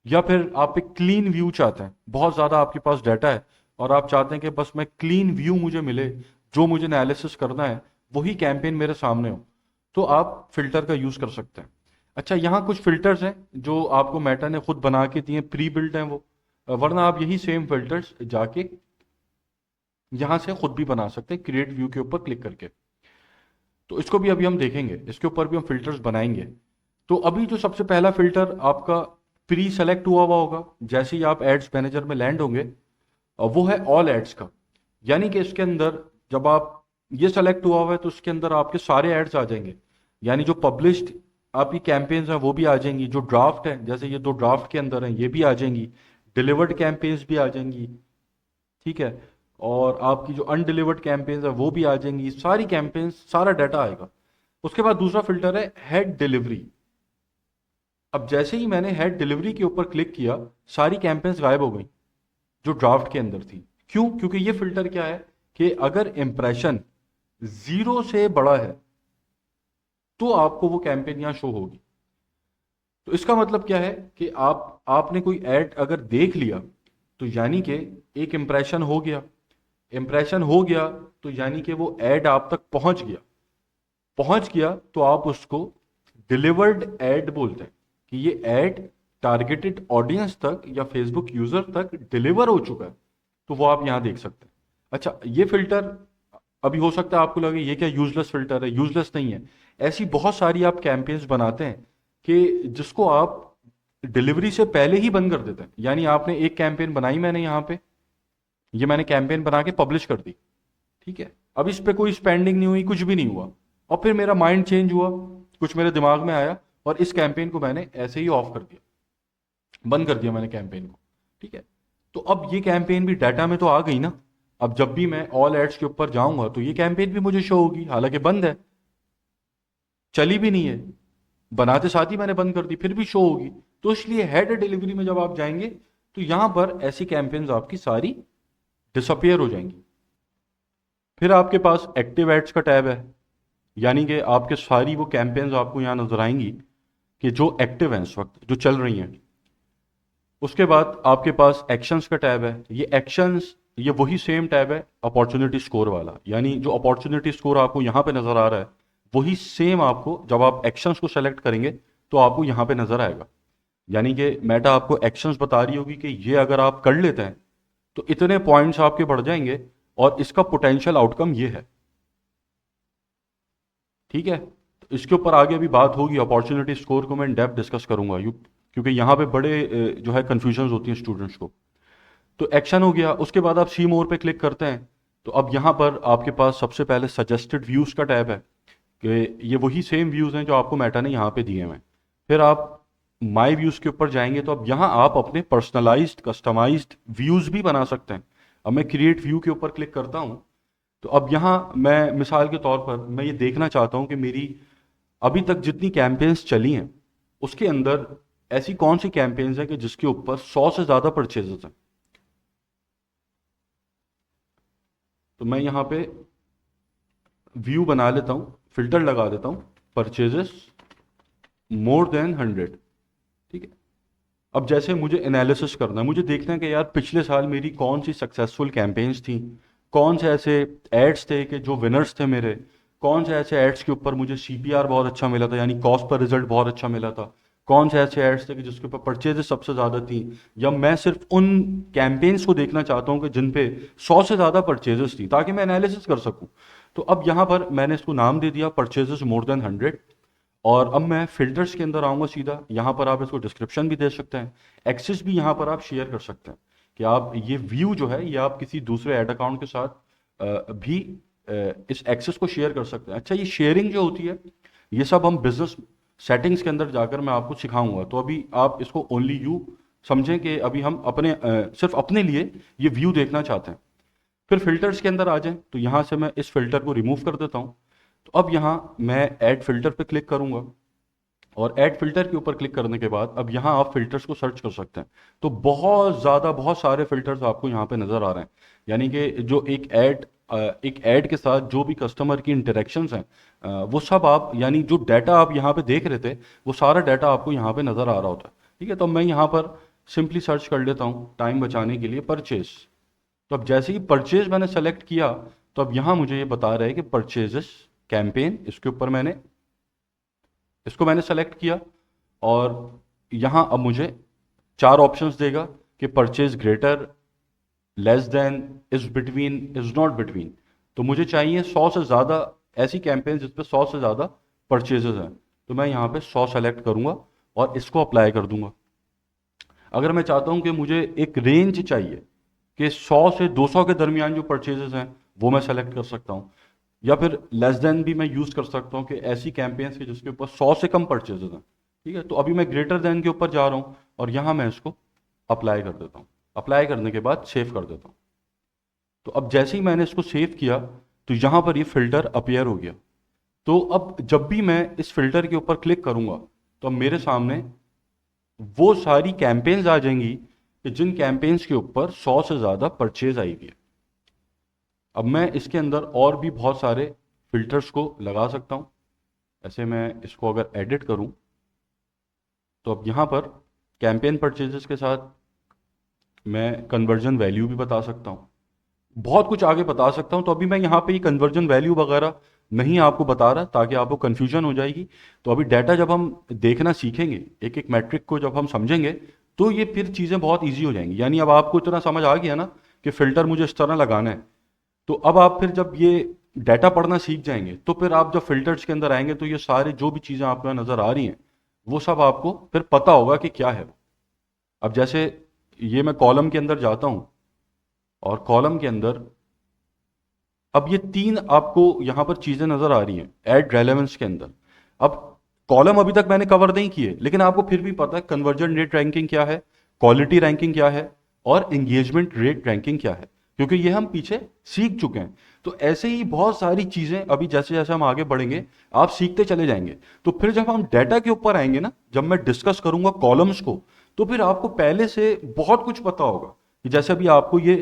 या फिर आप एक क्लीन व्यू चाहते हैं, बहुत ज़्यादा आपके पास डाटा है और आप चाहते हैं कि बस मैं क्लीन व्यू मुझे मिले, जो मुझे एनालिसिस करना है वही कैंपेन मेरे सामने हो, तो आप फिल्टर का यूज़ कर सकते हैं। अच्छा, यहाँ कुछ फिल्टर्स हैं जो आपको मेटा ने खुद बना के दिए, प्री बिल्ट हैं वो, वरना आप यही सेम फिल्टर्स जाके यहाँ से खुद भी बना सकते हैं क्रिएट व्यू के ऊपर क्लिक करके। तो इसको भी अभी हम देखेंगे, इसके ऊपर भी हम फिल्टर्स बनाएंगे। तो अभी जो सबसे पहला फिल्टर आपका प्री सेलेक्ट हुआ हुआ होगा जैसे ही आप एड्स मैनेजर में लैंड होंगे, वो है ऑल एड्स का। यानी कि इसके अंदर जब आप ये सेलेक्ट हुआ हुआ है तो उसके अंदर आपके सारे एड्स आ जाएंगे। यानी जो पब्लिश्ड आपकी कैंपेन्स हैं वो भी आ जाएंगी, जो ड्राफ्ट है जैसे ये दो ड्राफ्ट के अंदर हैं ये भी आ जाएंगी, डिलीवर्ड कैंपेन्स भी आ जाएंगी, ठीक है, और आपकी जो अनडिलीवर्ड कैंपेन्स है वो भी आ जाएंगी, सारी कैंपेन्स सारा डाटा आएगा। उसके बाद दूसरा फिल्टर है हेड डिलीवरी। अब जैसे ही मैंने हेड डिलीवरी के ऊपर क्लिक किया सारी कैंपेन्स गायब हो गई जो ड्राफ्ट के अंदर थी। क्यों? क्योंकि ये फिल्टर क्या है कि अगर इंप्रेशन 0 से बड़ा है तो आपको वो कैंपेन यहां शो होगी। तो इसका मतलब क्या है कि आपने कोई ऐड अगर देख लिया तो यानी कि एक इंप्रेशन हो गया, इंप्रेशन हो गया तो यानी कि वो ऐड आप तक पहुंच गया, पहुंच गया तो आप उसको डिलीवर्ड ऐड बोलते हैं कि ये ऐड टारगेटेड ऑडियंस तक या फेसबुक यूजर तक डिलीवर हो चुका है। तो वो आप यहां देख सकते हैं। अच्छा, ये फिल्टर अभी हो सकता है आपको लगे ये क्या यूजलेस फिल्टर है, यूजलेस नहीं है। ऐसी बहुत सारी आप कैंपेन्स बनाते हैं कि जिसको आप डिलीवरी से पहले ही बंद कर देते हैं। यानी आपने एक कैंपेन बनाई, मैंने यहाँ पे ये मैंने कैंपेन बना के पब्लिश कर दी, ठीक है, अब इस पे कोई स्पेंडिंग नहीं हुई, कुछ भी नहीं हुआ, और फिर मेरा माइंड चेंज हुआ, कुछ मेरे दिमाग में आया और इस कैंपेन को मैंने ऐसे ही ऑफ कर दिया, बंद कर दिया मैंने कैंपेन को, ठीक है। तो अब ये कैंपेन भी डाटा में तो आ गई ना। अब जब भी मैं ऑल एड्स के ऊपर जाऊंगा तो ये कैंपेन भी मुझे शो होगी, हालांकि बंद है, चली भी नहीं है, बनाते साथ ही मैंने बंद कर दी, फिर भी शो होगी। तो इसलिए हेड डिलीवरी में जब आप जाएंगे तो यहां पर ऐसी कैंपेन्स आपकी सारी डिसअपियर हो जाएंगी। फिर आपके पास एक्टिव एड्स का टैब है, यानी कि आपके सारी वो कैंपेन्स आपको यहाँ नजर आएंगी कि जो एक्टिव हैं इस वक्त, जो चल रही हैं। उसके बाद आपके पास एक्शंस का टैब है। ये एक्शंस ये वही सेम टैब है अपॉर्चुनिटी स्कोर वाला, यानी जो अपॉर्चुनिटी स्कोर आपको यहाँ पे नजर आ रहा है वही सेम आपको जब आप एक्शंस को सेलेक्ट करेंगे तो आपको यहाँ पे नजर आएगा। यानी कि मेटा आपको एक्शंस बता रही होगी कि ये अगर आप कर लेते हैं तो इतने पॉइंट्स आपके बढ़ जाएंगे और इसका पोटेंशियल आउटकम ये है, ठीक है। तो इसके ऊपर आगे अभी बात होगी, अपॉर्चुनिटी स्कोर को मैं इन डेप्थ डिस्कस करूंगा क्योंकि यहाँ पे बड़े जो है कन्फ्यूजन होती हैं स्टूडेंट्स को। तो एक्शन हो गया, उसके बाद आप सी मोर पे क्लिक करते हैं तो अब यहाँ पर आपके पास सबसे पहले सजेस्टेड व्यूज का टैब है कि ये वही सेम व्यूज हैं जो आपको मेटा ने यहाँ पे दिए हुए हैं। फिर आप माई व्यूज के ऊपर जाएंगे तो अब यहाँ आप अपने पर्सनलाइज्ड कस्टमाइज्ड व्यूज भी बना सकते हैं। अब मैं क्रिएट व्यू के ऊपर क्लिक करता हूँ तो अब यहाँ मैं मिसाल के तौर पर मैं ये देखना चाहता हूँ कि मेरी अभी तक जितनी कैंपेन्स चली हैं उसके अंदर ऐसी कौन सी कैंपेन्स हैं कि जिसके ऊपर 100 से ज़्यादा परचेजेस हैं। तो मैं यहाँ पे व्यू बना लेता हूँ, फिल्टर लगा देता हूँ परचेजेस मोर देन 100, ठीक है। अब जैसे मुझे एनालिसिस करना है, मुझे देखना है कि यार पिछले साल मेरी कौन सी सक्सेसफुल कैंपेन्स थी, कौन से ऐसे एड्स थे कि जो विनर्स थे मेरे, कौन से ऐसे एड्स के ऊपर मुझे सीपीआर बहुत अच्छा मिला था यानी कॉस्ट पर रिजल्ट बहुत अच्छा मिला था, कौन से ऐसे एड्स थे कि जिसके ऊपर परचेजेस सबसे ज़्यादा थी, या मैं सिर्फ उन कैंपेन्स को देखना चाहता हूँ कि जिन पे 100 से ज़्यादा परचेजेस थी ताकि मैं एनालिसिस कर सकूँ। तो अब यहाँ पर मैंने इसको नाम दे दिया परचेजेस मोर देन 100। और अब मैं फिल्टर्स के अंदर आऊँगा सीधा, यहाँ पर आप इसको डिस्क्रिप्शन भी दे सकते हैं, एक्सेस भी यहाँ पर आप शेयर कर सकते हैं कि आप ये व्यू जो है ये आप किसी दूसरे ऐड अकाउंट के साथ भी इस एक्सेस को शेयर कर सकते हैं। अच्छा, ये शेयरिंग जो होती है ये सब हम बिजनेस सेटिंग्स के अंदर जाकर मैं आपको सिखाऊंगा, तो अभी आप इसको ओनली यू समझें कि अभी हम अपने सिर्फ अपने लिए ये व्यू देखना चाहते हैं। फिर फिल्टर्स के अंदर आ जाएं तो यहाँ से मैं इस फिल्टर को रिमूव कर देता हूँ। तो अब यहाँ मैं ऐड फिल्टर पे क्लिक करूंगा और ऐड फिल्टर के ऊपर क्लिक करने के बाद अब यहाँ आप फिल्टर्स को सर्च कर सकते हैं। तो बहुत ज़्यादा बहुत सारे फिल्टर्स आपको यहाँ पे नज़र आ रहे हैं, यानी कि जो एक ऐड के साथ जो भी कस्टमर की इंटरेक्शंस हैं वो सब आप यानी जो डाटा आप यहाँ पे देख रहे थे वो सारा डाटा आपको यहाँ पे नज़र आ रहा होता है, ठीक है। तो मैं यहाँ पर सिंपली सर्च कर लेता हूँ टाइम बचाने के लिए परचेज। तो अब जैसे ही परचेज मैंने सेलेक्ट किया तो अब यहाँ मुझे ये बता रहा है कि परचेजेस कैंपेन, इसके ऊपर मैंने इसको मैंने सेलेक्ट किया और यहाँ अब मुझे 4 ऑप्शंस देगा कि purchase greater, less than, is between, is not between. तो मुझे चाहिए 100 से ज़्यादा ऐसी कैंपेन जिस पे 100 से ज़्यादा परचेजेस हैं। तो मैं यहाँ पे 100 सेलेक्ट करूँगा और इसको अप्लाई कर दूंगा। अगर मैं चाहता हूँ कि मुझे एक रेंज चाहिए कि 100 से 200 के दरमियान जो परचेजेस हैं वो मैं सेलेक्ट कर सकता हूँ, या फिर लेस देन भी मैं यूज़ कर सकता हूँ कि ऐसी कैंपेन्स के जिसके ऊपर 100 से कम परचेजेस हैं। ठीक है, तो अभी मैं ग्रेटर देन के ऊपर जा रहा हूँ और यहाँ मैं इसको अप्लाई कर देता हूँ। अप्लाई करने के बाद सेव कर देता हूँ। तो अब जैसे ही मैंने इसको सेव किया तो यहाँ पर ये फिल्टर अपीयर हो गया। तो अब जब भी मैं इस फिल्टर के ऊपर क्लिक करूँगा तो अब मेरे सामने वो सारी कैंपेन्स आ जाएंगी कि जिन कैंपेन्स के ऊपर 100 से ज़्यादा परचेज आई हुई है। अब मैं इसके अंदर और भी बहुत सारे फिल्टर्स को लगा सकता हूँ। ऐसे मैं इसको अगर एडिट करूँ तो अब यहाँ पर कैंपेन परचेजेस के साथ मैं कन्वर्जन वैल्यू भी बता सकता हूँ, बहुत कुछ आगे बता सकता हूँ। तो अभी मैं यहाँ पे ये कन्वर्जन वैल्यू वगैरह नहीं आपको बता रहा ताकि आपको कन्फ्यूजन हो जाएगी। तो अभी डाटा जब हम देखना सीखेंगे, एक एक मैट्रिक को जब हम समझेंगे तो ये फिर चीज़ें बहुत ईजी हो जाएंगी। यानी अब आपको इतना समझ आ गया ना कि फ़िल्टर मुझे इस तरह लगाना है। तो अब आप फिर जब ये डाटा पढ़ना सीख जाएंगे तो फिर आप जब फिल्टर्स के अंदर आएंगे तो ये सारे जो भी चीज़ें आपको यहाँ नज़र आ रही हैं वो सब आपको फिर पता होगा कि क्या है। अब जैसे ये मैं कॉलम के अंदर जाता हूँ और कॉलम के अंदर अब ये 3 आपको यहाँ पर चीज़ें नज़र आ रही हैं ऐड रेलेवेंस के अंदर। अब कॉलम अभी तक मैंने कवर नहीं किए लेकिन आपको फिर भी पता है कन्वर्जन रेट रैंकिंग क्या है, क्वालिटी रैंकिंग क्या है और एंगेजमेंट रेट रैंकिंग क्या है, क्योंकि ये हम पीछे सीख चुके हैं। तो ऐसे ही बहुत सारी चीज़ें अभी जैसे जैसे हम आगे बढ़ेंगे आप सीखते चले जाएंगे। तो फिर जब हम डाटा के ऊपर आएंगे ना, जब मैं डिस्कस करूंगा कॉलम्स को, तो फिर आपको पहले से बहुत कुछ पता होगा कि जैसे अभी आपको ये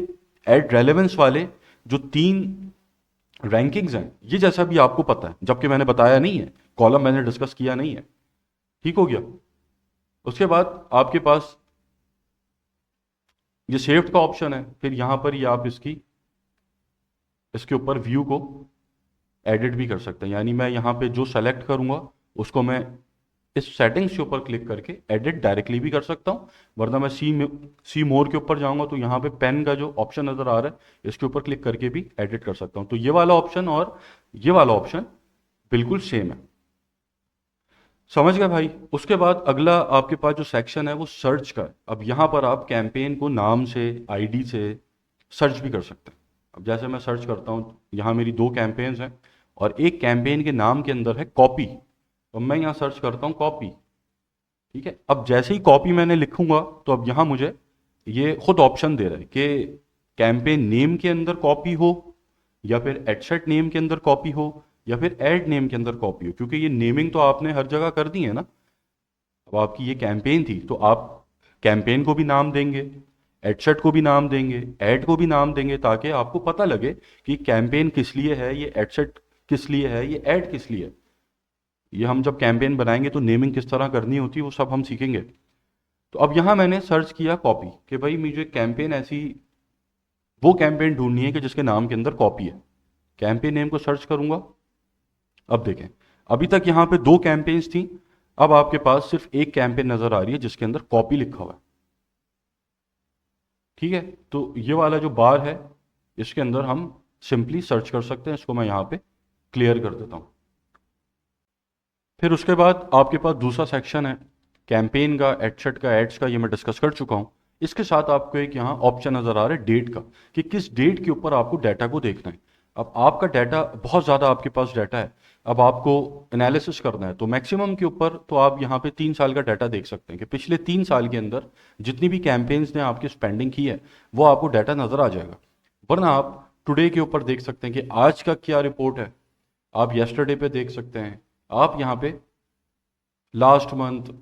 एड रेलेवेंस वाले जो 3 रैंकिंग्स हैं ये जैसा भी आपको पता है, जबकि मैंने बताया नहीं है, कॉलम मैंने डिस्कस किया नहीं है। ठीक हो गया। उसके बाद आपके पास ये सेव्ड का ऑप्शन है, फिर यहां पर ये आप इसके ऊपर व्यू को एडिट भी कर सकते हैं। यानी मैं यहाँ पे जो सेलेक्ट करूंगा उसको मैं इस सेटिंग्स के ऊपर क्लिक करके एडिट डायरेक्टली भी कर सकता हूँ, वरना मैं सी मोर के ऊपर जाऊंगा तो यहाँ पे पेन का जो ऑप्शन नज़र आ रहा है इसके ऊपर क्लिक करके भी एडिट कर सकता हूँ। तो ये वाला ऑप्शन और ये वाला ऑप्शन बिल्कुल सेम है। समझ गए भाई। उसके बाद अगला आपके पास जो सेक्शन है वो सर्च का है। अब यहाँ पर आप कैंपेन को नाम से, आईडी से सर्च भी कर सकते हैं। अब जैसे मैं सर्च करता हूँ, यहाँ मेरी 2 कैंपेन्स हैं और एक कैंपेन के नाम के अंदर है कॉपी। तो मैं यहाँ सर्च करता हूँ कॉपी। ठीक है, अब जैसे ही कॉपी मैंने लिखूंगा तो अब यहाँ मुझे ये खुद ऑप्शन दे रहा है कि कैंपेन नेम के अंदर कॉपी हो या फिर एडसेट नेम के अंदर कॉपी हो या फिर ऐड नेम के अंदर कॉपी हो, क्योंकि ये नेमिंग तो आपने हर जगह कर दी है ना। अब आपकी ये कैंपेन थी तो आप कैंपेन को भी नाम देंगे, एडसेट को भी नाम देंगे, ऐड को भी नाम देंगे, ताकि आपको पता लगे कि कैंपेन किस लिए है, ये एडसेट किस लिए है, ये ऐड किस लिए है। ये हम जब कैंपेन बनाएंगे तो नेमिंग किस तरह करनी होती है वो सब हम सीखेंगे। तो अब यहाँ मैंने सर्च किया कॉपी कि भाई मुझे कैंपेन ऐसी वो कैंपेन ढूंढनी है कि जिसके नाम के अंदर कॉपी है। कैंपेन नेम को सर्च करूंगा। अब देखें, अभी तक यहाँ पे 2 कैंपेन्स थी, अब आपके पास सिर्फ एक कैंपेन नजर आ रही है जिसके अंदर कॉपी लिखा हुआ है। ठीक है, तो ये वाला जो बार है इसके अंदर हम सिंपली सर्च कर सकते हैं। इसको मैं यहाँ पे क्लियर कर देता हूँ। फिर उसके बाद आपके पास दूसरा सेक्शन है कैंपेन का, एडसेट का, एड्स का, ये मैं डिस्कस कर चुका हूँ। इसके साथ आपको एक यहाँ ऑप्शन नज़र आ रहा है डेट का, कि किस डेट के ऊपर आपको डाटा को देखना है। अब आपका डाटा बहुत ज़्यादा आपके पास डाटा है, अब आपको एनालिसिस करना है, तो मैक्सिमम के ऊपर तो आप यहाँ पे 3 साल का डाटा देख सकते हैं कि पिछले 3 साल के अंदर जितनी भी कैंपेन्स ने आपकी स्पेंडिंग की है वो आपको डाटा नज़र आ जाएगा। वरना आप टुडे के ऊपर देख सकते हैं कि आज का क्या रिपोर्ट है, आप येस्टरडे पे देख सकते हैं, आप यहाँ पे last month,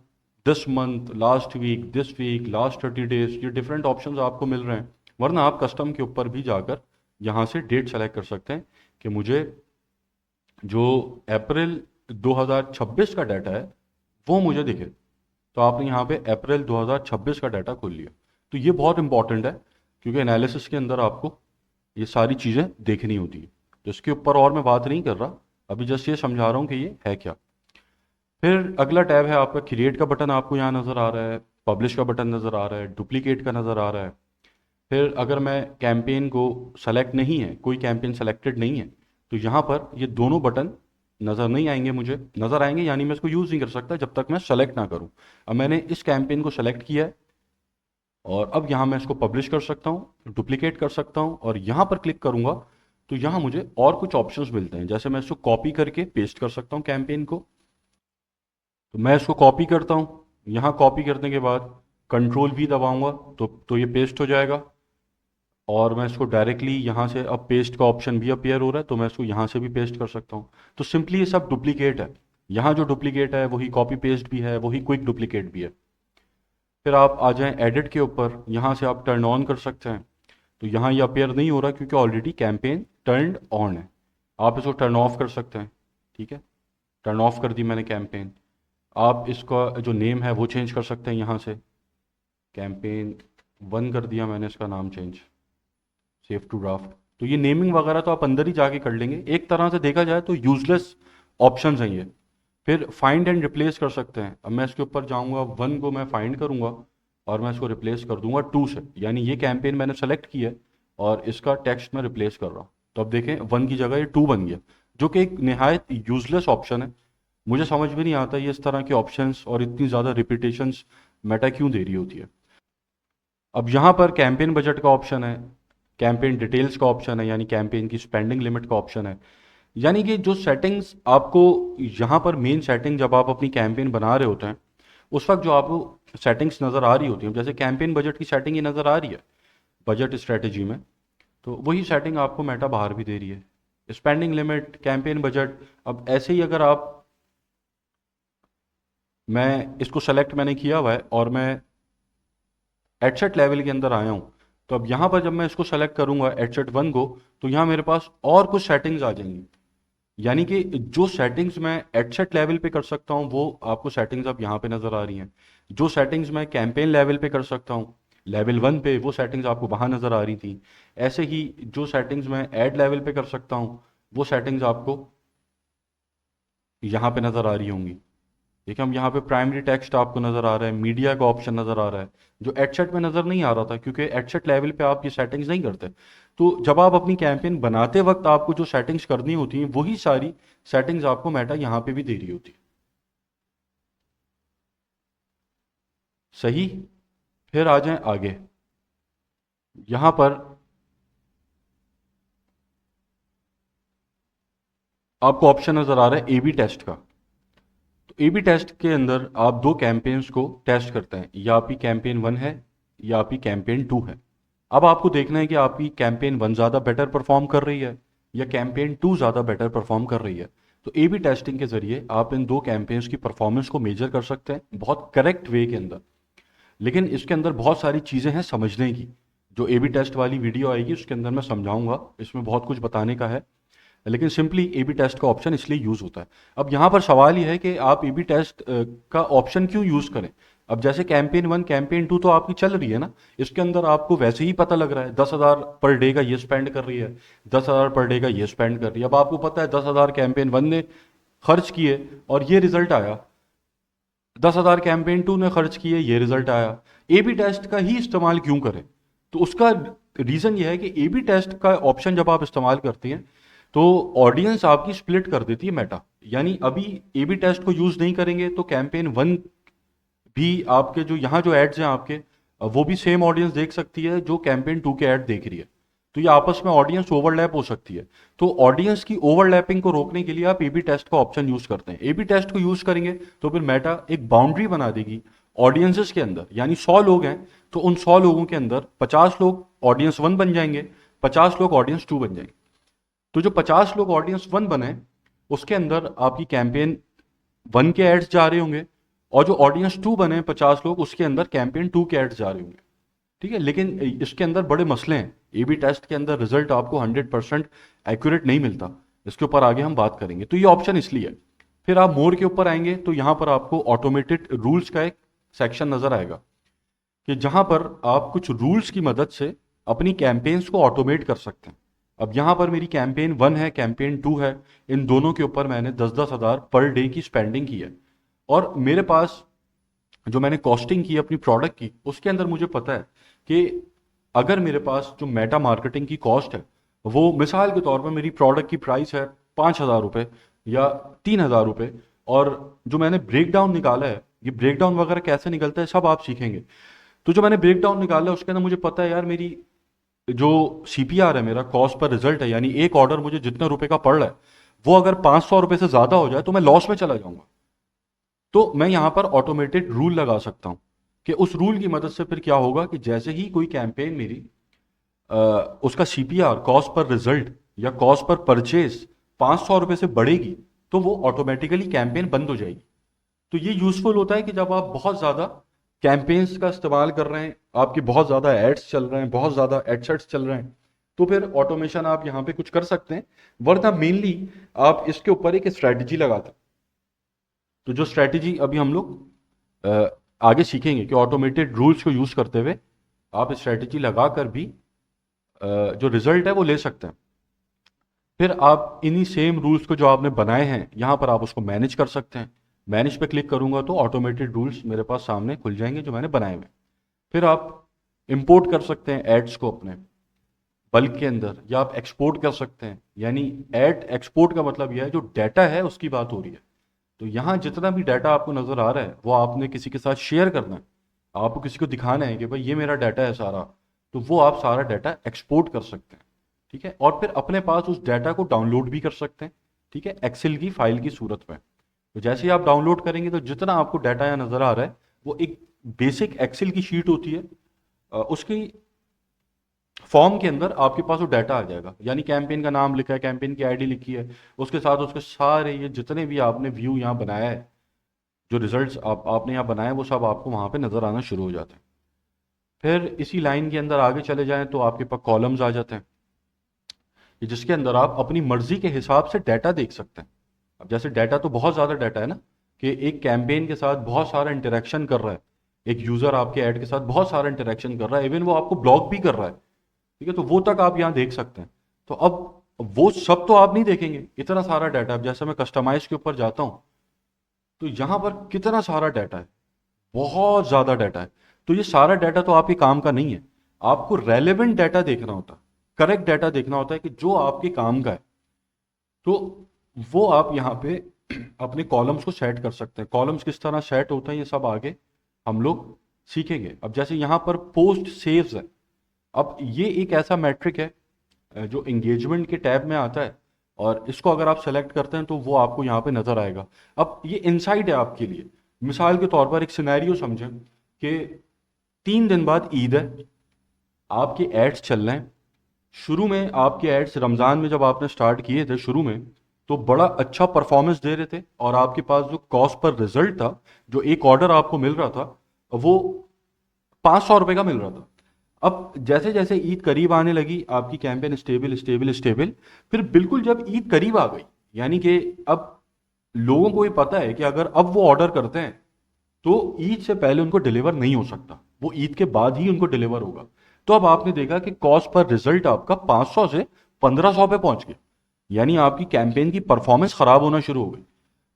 this month, last week, this week, last 30 days, ये डिफरेंट ऑप्शंस आपको मिल रहे हैं। वरना आप कस्टम के ऊपर भी जाकर यहाँ से डेट सेलेक्ट कर सकते हैं कि मुझे जो अप्रैल 2026 का डाटा है वो मुझे दिखे। तो आपने यहाँ पे अप्रैल 2026 का डाटा खोल लिया। तो ये बहुत इंपॉर्टेंट है क्योंकि एनालिसिस के अंदर आपको ये सारी चीज़ें देखनी होती है। तो इसके ऊपर और मैं बात नहीं कर रहा, अभी जस्ट ये समझा रहा हूँ कि ये है क्या। फिर अगला टैब है आपका क्रिएट का बटन, आपको यहाँ नज़र आ रहा है, पब्लिश का बटन नज़र आ रहा है, डुप्लीकेट का नज़र आ रहा है। फिर अगर मैं कैंपेन को सेलेक्ट नहीं है, कोई कैंपेन सेलेक्टेड नहीं है, तो यहाँ पर ये दोनों बटन नज़र नहीं आएंगे, मुझे नज़र आएंगे यानी मैं इसको यूज़ नहीं कर सकता जब तक मैं सेलेक्ट ना करूँ। अब मैंने इस कैंपेन को सेलेक्ट किया है और अब यहाँ मैं इसको पब्लिश कर सकता हूँ, डुप्लीकेट कर सकता हूँ और यहाँ पर क्लिक करूँगा तो यहाँ मुझे और कुछ ऑप्शंस मिलते हैं। जैसे मैं इसको कॉपी करके पेस्ट कर सकता हूँ कैंपेन को, तो मैं इसको कॉपी करता हूँ। यहाँ कॉपी करने के बाद कंट्रोल भी दबाऊंगा तो ये पेस्ट हो जाएगा और मैं इसको डायरेक्टली यहाँ से, अब पेस्ट का ऑप्शन भी अपीयर हो रहा है तो मैं इसको यहाँ से भी पेस्ट कर सकता हूँ। तो सिंपली ये सब डुप्लीकेट है। यहाँ जो डुप्लीकेट है वही कॉपी पेस्ट भी है, वही क्विक डुप्लीकेट भी है। फिर आप आ जाएं एडिट के ऊपर, यहाँ से आप टर्न ऑन कर सकते हैं। तो यहाँ ये अपीयर नहीं हो रहा क्योंकि ऑलरेडी कैंपेन टर्न ऑन है। आप इसको टर्न ऑफ कर सकते हैं। ठीक है, टर्न ऑफ कर दी मैंने कैंपेन। आप इसका जो नेम है वो चेंज कर सकते हैं, यहाँ से कैंपेन 1 कर दिया मैंने इसका नाम चेंज, सेव टू ड्राफ्ट। तो ये नेमिंग वगैरह तो आप अंदर ही जाके कर लेंगे। एक तरह से देखा जाए तो यूजलेस ऑप्शंस हैं ये। फिर फाइंड एंड रिप्लेस कर सकते हैं। अब मैं इसके ऊपर जाऊंगा, 1 को मैं फाइंड करूंगा और मैं इसको रिप्लेस कर दूंगा 2 से, यानी ये कैंपेन मैंने सेलेक्ट किया है और इसका टेक्स्ट मैं रिप्लेस कर रहा हूँ। तो अब देखें 1 की जगह ये 2 बन गया, जो कि एक निहायत यूजलेस ऑप्शन है। मुझे समझ में नहीं आता ये इस तरह के ऑप्शंस और इतनी ज़्यादा रिपीटेशंस मेटा क्यों दे रही होती है। अब यहाँ पर कैंपेन बजट का ऑप्शन है, कैंपेन डिटेल्स का ऑप्शन है, यानी कैंपेन की स्पेंडिंग लिमिट का ऑप्शन है। यानी कि जो सेटिंग्स आपको यहाँ पर, मेन सेटिंग जब आप अपनी कैंपेन बना रहे होते हैं उस वक्त जो आपको सेटिंग्स नज़र आ रही होती हैं, जैसे कैंपेन बजट की सेटिंग ये नज़र आ रही है बजट स्ट्रेटेजी में, तो वही सेटिंग आपको मेटा बाहर भी दे रही है, स्पेंडिंग लिमिट, कैंपेन बजट। अब ऐसे ही अगर आप, मैं इसको सेलेक्ट मैंने किया हुआ है और मैं एडसेट लेवल के अंदर आया हूँ, तो अब यहाँ पर जब मैं इसको सेलेक्ट करूंगा एडसेट 1 को, तो यहाँ मेरे पास और कुछ सेटिंग्स आ जाएंगी। यानी कि जो सेटिंग्स मैं एडसेट लेवल पे कर सकता हूँ वो आपको सेटिंग्स अब यहाँ पे नज़र आ रही हैं। जो सेटिंग्स मैं कैंपेन लेवल पे कर सकता हूँ लेवल 1 पे, वो सेटिंग्स आपको वहाँ नज़र आ रही थी। ऐसे ही जो सेटिंग्स मैं ऐड लेवल पे कर सकता हूँ वो सेटिंग्स आपको यहाँ पे नज़र आ रही होंगी। देखिए हम यहाँ पे प्राइमरी टेक्स्ट आपको नज़र आ रहा है, मीडिया का ऑप्शन नज़र आ रहा है, जो एडसेट में नज़र नहीं आ रहा था क्योंकि एडसेट लेवल पे आप ये सेटिंग्स नहीं करते। तो जब आप अपनी कैंपेन बनाते वक्त आपको जो सेटिंग्स करनी होती हैं वही सारी सेटिंग्स आपको मेटा यहाँ पे भी दे रही होती है। सही। फिर आ जाएं आगे, यहाँ पर आपको ऑप्शन नज़र आ रहा है ए बी टेस्ट का। तो ए बी टेस्ट के अंदर आप दो कैंपेन्स को टेस्ट करते हैं, या आपकी कैंपेन 1 है या आपकी कैंपेन 2 है। अब आपको देखना है कि आपकी कैंपेन 1 ज़्यादा बेटर परफॉर्म कर रही है या कैंपेन 2 ज़्यादा बेटर परफॉर्म कर रही है। तो ए बी टेस्टिंग के ज़रिए आप इन दो कैंपेन्स की परफॉर्मेंस को मेजर कर सकते हैं बहुत करेक्ट वे के अंदर। लेकिन इसके अंदर बहुत सारी चीज़ें हैं समझने की। जो ए बी टेस्ट वाली वीडियो आएगी उसके अंदर मैं समझाऊंगा, इसमें बहुत कुछ बताने का है। लेकिन सिंपली ए बी टेस्ट का ऑप्शन इसलिए यूज़ होता है। अब यहाँ पर सवाल ये है कि आप ए बी टेस्ट का ऑप्शन क्यों यूज़ करें। अब जैसे कैंपेन 1 कैंपेन 2 तो आपकी चल रही है ना, इसके अंदर आपको वैसे ही पता लग रहा है 10,000 पर डे का ये स्पेंड कर रही है, 10,000 पर डे का ये स्पेंड कर रही है। अब आपको पता है 10,000 कैंपेन 1 ने खर्च किए और ये रिजल्ट आया, 10,000 कैंपेन 2 ने खर्च किए ये रिजल्ट आया। ए बी टेस्ट का ही इस्तेमाल क्यों करें। तो उसका रीज़न ये है कि ए बी टेस्ट का ऑप्शन जब आप इस्तेमाल करते हैं तो ऑडियंस आपकी स्प्लिट कर देती है मेटा। यानी अभी ए बी टेस्ट को यूज़ नहीं करेंगे तो कैंपेन 1 भी आपके, जो यहाँ जो एड्स हैं आपके, वो भी सेम ऑडियंस देख सकती है जो कैंपेन 2 के ऐड देख रही है। तो ये आपस में ऑडियंस ओवरलैप हो सकती है। तो ऑडियंस की ओवरलैपिंग को रोकने के लिए आप ए बी टेस्ट का ऑप्शन यूज़ करते हैं। ए बी टेस्ट को यूज़ करेंगे तो फिर मेटा एक बाउंड्री बना देगी ऑडियंसेस के अंदर, यानी 100 लोग हैं तो उन 100 लोगों के अंदर 50 लोग ऑडियंस 1 बन जाएंगे, 50 लोग ऑडियंस 2 बन जाएंगे। तो जो 50 लोग ऑडियंस 1 बने उसके अंदर आपकी कैंपेन 1 के एड्स जा रहे होंगे और जो ऑडियंस 2 बने 50 लोग उसके अंदर कैंपेन 2 के एड्स जा रहे होंगे। ठीक है, लेकिन इसके अंदर बड़े मसले हैं। ए बी टेस्ट के अंदर रिजल्ट आपको 100% एक्यूरेट नहीं मिलता। इसके ऊपर आगे हम बात करेंगे। तो ये ऑप्शन इसलिए है। फिर आप मोर के ऊपर आएंगे तो यहाँ पर आपको ऑटोमेटेड रूल्स का एक सेक्शन नजर आएगा कि जहाँ पर आप कुछ रूल्स की मदद से अपनी कैंपेन्स को ऑटोमेट कर सकते हैं। अब यहाँ पर मेरी कैंपेन 1 है, कैंपेन 2 है, इन दोनों के ऊपर मैंने 10-10 हज़ार पर डे की स्पेंडिंग की है। और मेरे पास जो मैंने कॉस्टिंग की अपनी प्रोडक्ट की, उसके अंदर मुझे पता है कि अगर मेरे पास जो मेटा मार्केटिंग की कॉस्ट है, वो मिसाल के तौर पर मेरी प्रोडक्ट की प्राइस है 5,000 रुपये या 3,000 रुपये, और जो मैंने ब्रेक डाउन निकाला है, ये ब्रेक डाउन वगैरह कैसे निकलता है सब आप सीखेंगे। तो जो मैंने ब्रेक डाउन निकाला है उसके अंदर मुझे पता है यार, मेरी जो सीपीआर है, मेरा कॉस्ट पर रिजल्ट है, यानी एक ऑर्डर मुझे जितने रुपए का पड़ रहा है, वो अगर 500 रुपये से ज्यादा हो जाए तो मैं लॉस में चला जाऊंगा। तो मैं यहां पर ऑटोमेटेड रूल लगा सकता हूं कि उस रूल की मदद से फिर क्या होगा कि जैसे ही कोई कैंपेन मेरी अ, उसका सीपीआर, कॉस्ट पर रिजल्ट या कॉस्ट पर परचेज 500 रुपये से बढ़ेगी, तो वो ऑटोमेटिकली कैंपेन बंद हो जाएगी। तो ये यूजफुल होता है कि जब आप बहुत ज़्यादा कैंपेन्स का इस्तेमाल कर रहे हैं, आपके बहुत ज़्यादा एड्स चल रहे हैं, बहुत ज़्यादा एडसेट्स चल रहे हैं, तो फिर ऑटोमेशन आप यहाँ पे कुछ कर सकते हैं। वरना मेनली आप इसके ऊपर एक स्ट्रैटेजी लगाते हैं। तो जो स्ट्रैटेजी अभी हम लोग अ, आगे सीखेंगे कि ऑटोमेटेड रूल्स को यूज़ करते हुए आप स्ट्रैटेजी लगा कर भी जो रिजल्ट है वो ले सकते हैं। फिर आप इन्हीं सेम रूल्स को जो आपने बनाए हैं यहाँ पर आप उसको मैनेज कर सकते हैं। मैनेज पे क्लिक करूंगा तो ऑटोमेटेड रूल्स मेरे पास सामने खुल जाएंगे जो मैंने बनाए हुए हैं। फिर आप इंपोर्ट कर सकते हैं एड्स को अपने बल्क के अंदर, या आप एक्सपोर्ट कर सकते हैं। यानी एड एक्सपोर्ट का मतलब यह है जो डाटा है उसकी बात हो रही है। तो यहाँ जितना भी डाटा आपको नजर आ रहा है वो आपने किसी के साथ शेयर करना है, आपको किसी को दिखाना है कि भाई ये मेरा डाटा है सारा, तो वो आप सारा डाटा एक्सपोर्ट कर सकते हैं। ठीक है, और फिर अपने पास उस डाटा को डाउनलोड भी कर सकते हैं। ठीक है, एक्सेल की फाइल की सूरत में। तो जैसे ही आप डाउनलोड करेंगे तो जितना आपको डाटा यहाँ नजर आ रहा है वो एक बेसिक एक्सेल की शीट होती है, उसकी फॉर्म के अंदर आपके पास वो डाटा आ जाएगा। यानी कैंपेन का नाम लिखा है, कैंपेन की आईडी लिखी है, उसके साथ उसके सारे ये जितने भी आपने व्यू यहाँ बनाया है, जो रिजल्ट्स आपने यहाँ बनाए वो सब आपको वहाँ पे नजर आना शुरू हो जाते हैं। फिर इसी लाइन के अंदर आगे चले जाएं तो आपके पास कॉलम्स आ जाते हैं, कि जिसके अंदर आप अपनी मर्जी के हिसाब से डाटा देख सकते हैं। अब जैसे डाटा तो बहुत ज़्यादा डाटा है ना, कि एक कैंपेन के साथ बहुत सारा इंटरेक्शन कर रहा है, एक यूज़र आपके ऐड के साथ बहुत सारा इंटरेक्शन कर रहा है, इवन वो आपको ब्लॉक भी कर रहा है। ठीक है, तो वो तक आप यहाँ देख सकते हैं। तो अब वो सब तो आप नहीं देखेंगे, इतना सारा डाटा। अब जैसे मैं कस्टमाइज के ऊपर जाता हूँ तो यहाँ पर कितना सारा डाटा है, बहुत ज़्यादा डाटा है। तो ये सारा डाटा तो आपके काम का नहीं है, आपको रेलेवेंट डाटा देखना होता है, करेक्ट डाटा देखना होता है कि जो आपके काम का है। तो वो आप यहाँ पे अपने कॉलम्स को सेट कर सकते हैं। कॉलम्स किस तरह सेट होते हैं ये सब आगे हम लोग सीखेंगे। अब जैसे यहाँ पर पोस्ट सेव्स है, अब ये एक ऐसा मैट्रिक है जो एंगेजमेंट के टैब में आता है, और इसको अगर आप सेलेक्ट करते हैं तो वो आपको यहाँ पे नजर आएगा। अब ये इनसाइट है आपके लिए। मिसाल के तौर पर एक सिनेरियो समझें कि 3 दिन बाद ईद है, आपके एड्स चल रहे हैं। शुरू में आपके एड्स रमज़ान में जब आपने स्टार्ट किए थे शुरू में, तो बड़ा अच्छा परफॉर्मेंस दे रहे थे, और आपके पास जो कॉस्ट पर रिजल्ट था, जो एक ऑर्डर आपको मिल रहा था, वो 500 रुपये का मिल रहा था। अब जैसे जैसे ईद करीब आने लगी, आपकी कैंपेन स्टेबल स्टेबल स्टेबल, फिर बिल्कुल जब ईद करीब आ गई, यानी कि अब लोगों को ये पता है कि अगर अब वो ऑर्डर करते हैं तो ईद से पहले उनको डिलीवर नहीं हो सकता, वो ईद के बाद ही उनको डिलीवर होगा। तो अब आपने देखा कि कॉस्ट पर रिजल्ट आपका 500 से 1500 पे पहुंच गया, यानी आपकी कैंपेन की परफॉर्मेंस खराब होना शुरू हो गई।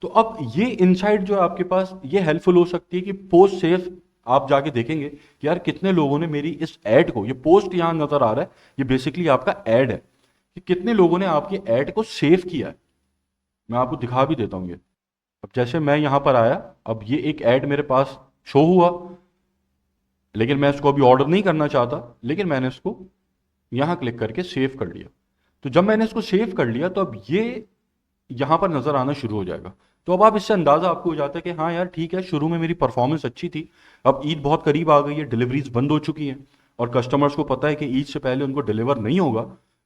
तो अब ये इनसाइट जो है आपके पास, ये हेल्पफुल हो सकती है कि पोस्ट सेव आप जाके देखेंगे कि यार कितने लोगों ने मेरी इस ऐड को, ये पोस्ट यहां नजर आ रहा है, ये बेसिकली आपका ऐड है, कि कितने लोगों ने आपकी ऐड को सेव किया है। मैं आपको दिखा भी देता हूं ये। अब जैसे मैं यहां पर आया, अब ये एक ऐड मेरे पास शो हुआ, लेकिन मैं इसको अभी ऑर्डर नहीं करना चाहता, लेकिन मैंने इसको यहां क्लिक करके सेव कर लिया। तो जब मैंने इसको सेव कर लिया तो अब ये यहां पर नजर आना शुरू हो जाएगा। तो अब आप इससे अंदाजा आपको हो जाता है कि हाँ यार ठीक है, शुरू में मेरी परफॉर्मेंस अच्छी थी, अब ईद बहुत करीब आ गई है, डिलीवरीज बंद हो चुकी हैं, और कस्टमर्स को पता है कि ईद से पहले उनको डिलीवर नहीं होगा,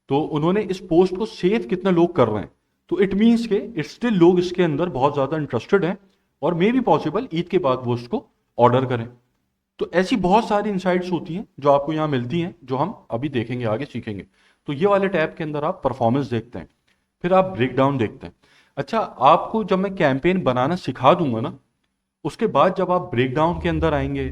तो उन्होंने इस पोस्ट को सेव कितने लोग कर रहे हैं। तो इट मीन्स के स्टिल लोग इसके अंदर बहुत ज़्यादा इंटरेस्टेड हैं, और मे बी पॉसिबल ईद के बाद वो उसको ऑर्डर करें। तो ऐसी बहुत सारी इंसाइट्स होती हैं जो आपको यहाँ मिलती हैं, जो हम अभी देखेंगे, आगे सीखेंगे। तो ये वाले टैब के अंदर आप परफॉर्मेंस देखते हैं, फिर आप ब्रेक डाउन देखते हैं। अच्छा, आपको जब मैं कैंपेन बनाना सिखा दूंगा ना, उसके बाद जब आप ब्रेक डाउन के अंदर आएंगे,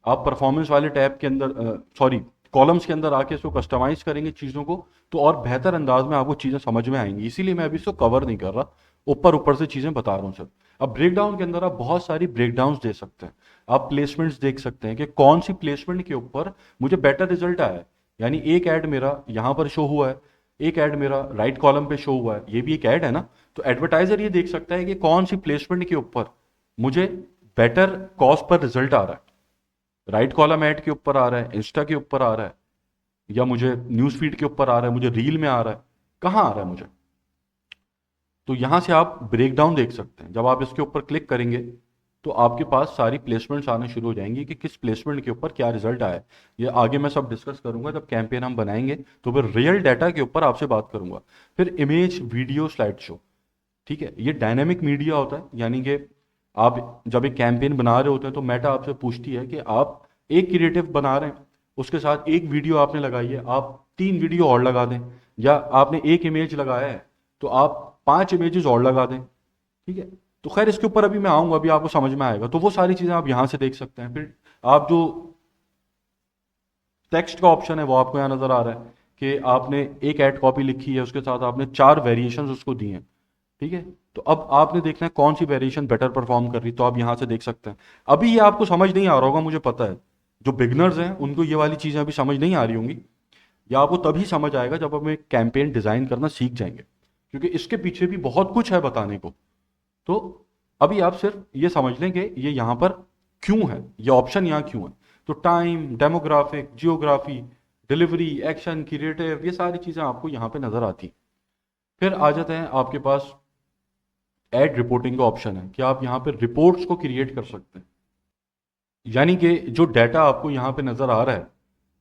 आप परफॉर्मेंस वाले टैब के अंदर, सॉरी, कॉलम्स के अंदर आके इसको कस्टमाइज करेंगे चीज़ों को, तो और बेहतर अंदाज में आपको चीज़ें समझ में आएंगी। इसीलिए मैं अभी इसको कवर नहीं कर रहा, ऊपर ऊपर से चीज़ें बता रहा हूँ सर। अब ब्रेकडाउन के अंदर आप बहुत सारी ब्रेकडाउन्स दे सकते हैं। आप प्लेसमेंट्स देख सकते हैं कि कौन सी प्लेसमेंट के ऊपर मुझे बेटर रिजल्ट आया है। यानी एक ऐड मेरा यहाँ पर शो हुआ है, एक ऐड मेरा राइट कॉलम पे शो हुआ है, ये भी एक ऐड है ना। तो एडवर्टाइजर ये देख सकता है कि कौन सी प्लेसमेंट के ऊपर मुझे बेटर कॉस्ट पर रिजल्ट आ रहा है। राइट कॉलम ऐड के ऊपर आ रहा है, इंस्टा के ऊपर आ रहा है, या मुझे न्यूज फीड के ऊपर आ रहा है, मुझे रील में आ रहा है, कहाँ आ रहा है मुझे। तो यहां से आप ब्रेकडाउन देख सकते हैं। जब आप इसके ऊपर क्लिक करेंगे तो आपके पास सारी प्लेसमेंट्स आने शुरू हो जाएंगी कि किस प्लेसमेंट के ऊपर क्या रिजल्ट आया है। ये आगे मैं सब डिस्कस करूंगा जब कैंपेन हम बनाएंगे, तो फिर रियल डाटा के ऊपर आपसे बात करूंगा। फिर इमेज, वीडियो, स्लाइड शो, ठीक है, ये डायनेमिक मीडिया होता है। यानी कि आप जब एक कैंपेन बना रहे होते हैं तो मेटा आपसे पूछती है कि आप एक क्रिएटिव बना रहे हैं, उसके साथ एक वीडियो आपने लगाई है, आप 3 वीडियो और लगा दें, या आपने एक इमेज लगाया है तो आप 5 इमेजेस और लगा दें, ठीक है। तो खैर इसके ऊपर अभी मैं आऊंगा, अभी आपको समझ में आएगा। तो वो सारी चीज़ें आप यहाँ से देख सकते हैं। फिर आप जो टेक्स्ट का ऑप्शन है वो आपको यहाँ नजर आ रहा है कि आपने एक ऐड कॉपी लिखी है, उसके साथ आपने 4 वेरिएशन उसको दिए हैं, ठीक है। तो अब आपने देखना है कौन सी वेरिएशन बेटर परफॉर्म कर रही, तो आप यहाँ से देख सकते हैं। अभी ये आपको समझ नहीं आ रहा होगा, मुझे पता है। जो बिगनर्स हैं उनको ये वाली चीज़ें अभी समझ नहीं आ रही होंगी, या आपको तभी समझ आएगा जब हम एक कैंपेन डिज़ाइन करना सीख जाएंगे, क्योंकि इसके पीछे भी बहुत कुछ है बताने को। तो अभी आप सिर्फ ये समझ लें कि ये यहाँ पर क्यों है, ये ऑप्शन यहाँ क्यों है। तो time, demographic, geography, delivery, action, creative, ये सारी चीज़ें आपको यहाँ पे नज़र आती। फिर आ जाते हैं आपके पास एड रिपोर्टिंग का ऑप्शन है कि आप यहाँ पे रिपोर्ट्स को क्रिएट कर सकते हैं। यानी कि जो डाटा आपको यहाँ पे नज़र आ रहा है,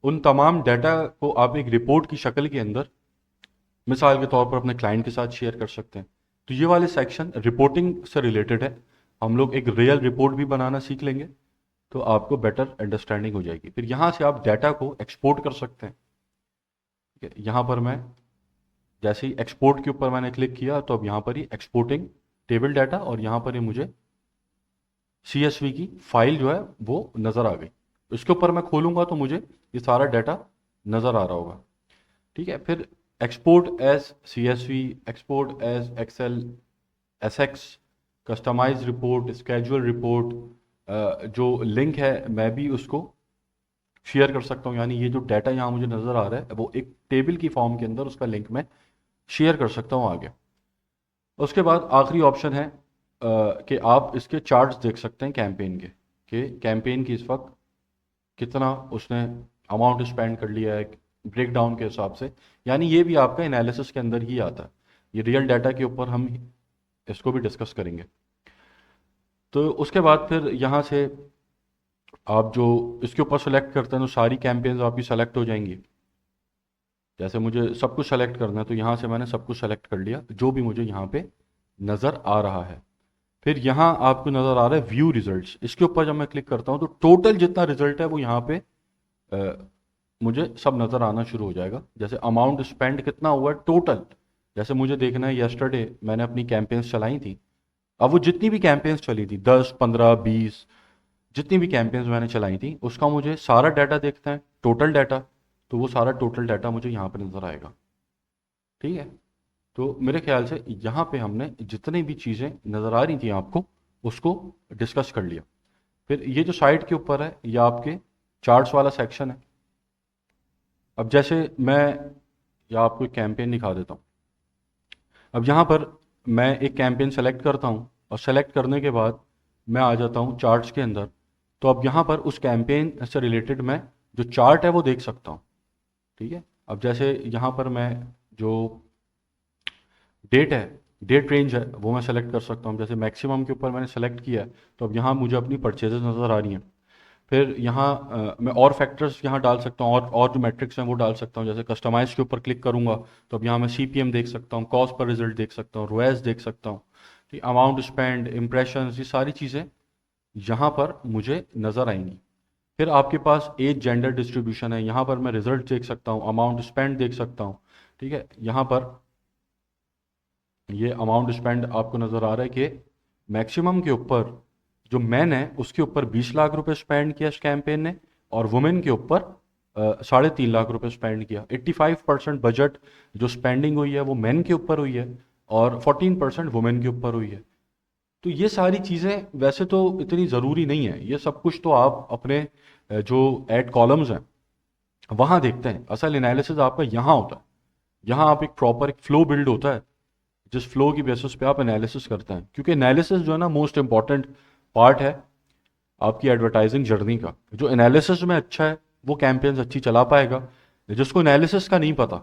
उन तमाम डाटा को आप एक रिपोर्ट की शक्ल के अंदर मिसाल के तौर पर अपने क्लाइंट के साथ शेयर कर सकते हैं। तो ये वाले सेक्शन रिपोर्टिंग से रिलेटेड है। हम लोग एक रियल रिपोर्ट भी बनाना सीख लेंगे तो आपको बेटर अंडरस्टैंडिंग हो जाएगी। फिर यहाँ से आप डाटा को एक्सपोर्ट कर सकते हैं, ठीक है। यहाँ पर मैं जैसे ही एक्सपोर्ट के ऊपर मैंने क्लिक किया तो अब यहाँ पर ही एक्सपोर्टिंग टेबल डाटा, और यहाँ पर ही मुझे CSV की फाइल जो है वो नज़र आ गई। इसके ऊपर मैं खोलूंगा तो मुझे ये सारा डाटा नज़र आ रहा होगा, ठीक है। फिर export as CSV, export as Excel, SX, customise report, schedule report, जो लिंक है मैं भी उसको शेयर कर सकता हूँ। यानी ये जो डाटा यहाँ मुझे नज़र आ रहा है वो एक टेबल की फॉर्म के अंदर उसका लिंक मैं शेयर कर सकता हूँ आगे। उसके बाद आखिरी ऑप्शन है कि आप इसके चार्ट्स देख सकते हैं कैंपेन के, कि कैंपेन की इस वक्त कितना उसने अमाउंट स्पेंड कर लिया है ब्रेक डाउन के हिसाब से। यानी ये भी आपका एनालिसिस के अंदर ही आता है। ये रियल डाटा के ऊपर हम इसको भी डिस्कस करेंगे। तो उसके बाद फिर यहाँ से आप जो इसके ऊपर सेलेक्ट करते हैं तो सारी कैंपेन्स आपकी सेलेक्ट हो जाएंगी। जैसे मुझे सब कुछ सेलेक्ट करना है तो यहाँ से मैंने सब कुछ सेलेक्ट कर लिया जो भी मुझे यहाँ पे नज़र आ रहा है। फिर यहाँ आपको नज़र आ रहा है व्यू रिजल्ट्स। इसके ऊपर जब मैं क्लिक करता हूँ तो टोटल जितना रिजल्ट है वो यहाँ पे मुझे सब नज़र आना शुरू हो जाएगा। जैसे अमाउंट स्पेंड कितना हुआ है टोटल, जैसे मुझे देखना है यस्टरडे मैंने अपनी कैंपेन्स चलाई थी। अब वो जितनी भी कैंपेन्स चली थी 10, 15, 20, जितनी भी कैंपेन्स मैंने चलाई थी उसका मुझे सारा डाटा देखना है, टोटल डाटा। तो वो सारा टोटल डाटा मुझे यहाँ पर नज़र आएगा, ठीक है। तो मेरे ख्याल से यहाँ पे हमने जितनी भी चीज़ें नज़र आ रही थी आपको उसको डिस्कस कर लिया। फिर ये जो साइड के ऊपर है ये आपके चार्ट्स वाला सेक्शन है। अब जैसे मैं या आपको एक कैंपेन दिखा देता हूँ। अब यहाँ पर मैं एक कैंपेन सेलेक्ट करता हूँ और सेलेक्ट करने के बाद मैं आ जाता हूँ चार्ट्स के अंदर। तो अब यहाँ पर उस कैंपेन से रिलेटेड मैं जो चार्ट है वो देख सकता हूँ, ठीक है। अब जैसे यहाँ पर मैं जो डेट है, डेट रेंज है वो मैं सेलेक्ट कर सकता हूँ। जैसे मैक्सिमम के ऊपर मैंने सेलेक्ट किया है तो अब यहाँ मुझे अपनी परचेजेस नज़र आ रही हैं। फिर यहाँ मैं और फैक्टर्स यहाँ डाल सकता हूँ, और जो मैट्रिक्स हैं वो डाल सकता हूँ। जैसे कस्टमाइज के ऊपर क्लिक करूँगा तो अब यहाँ मैं CPM देख सकता हूँ, कॉस्ट पर रिजल्ट देख सकता हूँ, रोएस देख सकता हूँ, ठीक, अमाउंट स्पेंड, इम्प्रेशंस, ये सारी चीज़ें यहाँ पर मुझे नज़र आएंगी। फिर आपके पास एज, जेंडर डिस्ट्रीब्यूशन है, यहाँ पर मैं रिजल्ट देख सकता हूँ, अमाउंट स्पेंड देख सकता हूँ, ठीक है। यहाँ पर ये अमाउंट स्पेंड आपको नज़र आ रहा है कि मैक्सिमम के ऊपर जो मैन है उसके ऊपर 20 लाख रुपए स्पेंड किया इस कैंपेन ने, और वुमेन के ऊपर 3.5 लाख रुपए स्पेंड किया। 85% बजट जो स्पेंडिंग हुई है वो मैन के ऊपर हुई है, और 14% वुमेन के ऊपर हुई है। तो ये सारी चीज़ें वैसे तो इतनी ज़रूरी नहीं है, ये सब कुछ तो आप अपने जो एड कॉलम्स हैं वहाँ देखते हैं। असल एनालिसिस आपका यहाँ होता है, यहाँ आप एक प्रॉपर एक फ्लो बिल्ड होता है, जिस फ्लो की बेसिस पे आप एनालिसिस करते हैं, क्योंकि एनालिसिस जो है ना मोस्ट इंपॉर्टेंट पार्ट है आपकी एडवर्टाइजिंग जर्नी का। जो एनालिसिस में अच्छा है वो कैंपेन्स अच्छी चला पाएगा। जिसको एनालिसिस का नहीं पता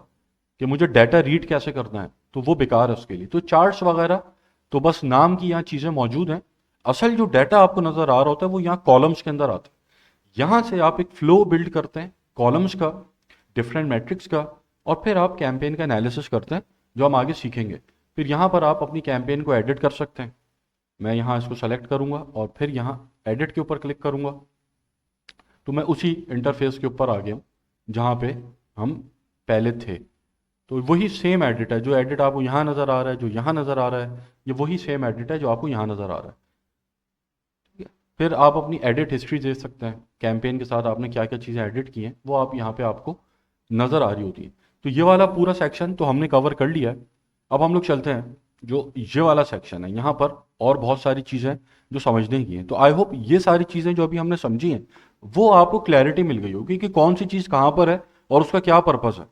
कि मुझे डाटा रीड कैसे करना है, तो वो बेकार है उसके लिए। तो चार्ट्स वगैरह तो बस नाम की यहाँ चीज़ें मौजूद हैं। असल जो डाटा आपको नज़र आ रहा होता है वो यहाँ कॉलम्स के अंदर आता है। यहाँ से आप एक फ्लो बिल्ड करते हैं कॉलम्स का, डिफरेंट मैट्रिक्स का, और फिर आप कैंपेन का एनालिसिस करते हैं, जो हम आगे सीखेंगे। फिर यहाँ पर आप अपनी कैंपेन को एडिट कर सकते हैं। मैं यहाँ इसको सेलेक्ट करूँगा और फिर यहाँ एडिट के ऊपर क्लिक करूँगा, तो मैं उसी इंटरफेस के ऊपर आ गया हूँ जहाँ पे हम पहले थे। तो वही सेम एडिट है, जो एडिट आपको यहाँ नज़र आ रहा है, जो यहाँ नज़र आ रहा है, ये वही सेम एडिट है जो आपको यहाँ नज़र आ रहा है। ठीक है। फिर आप अपनी एडिट हिस्ट्री देख सकते हैं, कैंपेन के साथ आपने क्या क्या चीज़ें एडिट की हैं वो आप यहाँ पे आपको नज़र आ रही होती है। तो ये वाला पूरा सेक्शन तो हमने कवर कर लिया है। अब हम लोग चलते हैं जो ये वाला सेक्शन है, यहाँ पर और बहुत सारी चीज़ें जो समझने की हैं। तो आई होप ये सारी चीज़ें जो अभी हमने समझी हैं वो आपको क्लैरिटी मिल गई होगी कि कौन सी चीज़ कहाँ पर है और उसका क्या पर्पज़ है।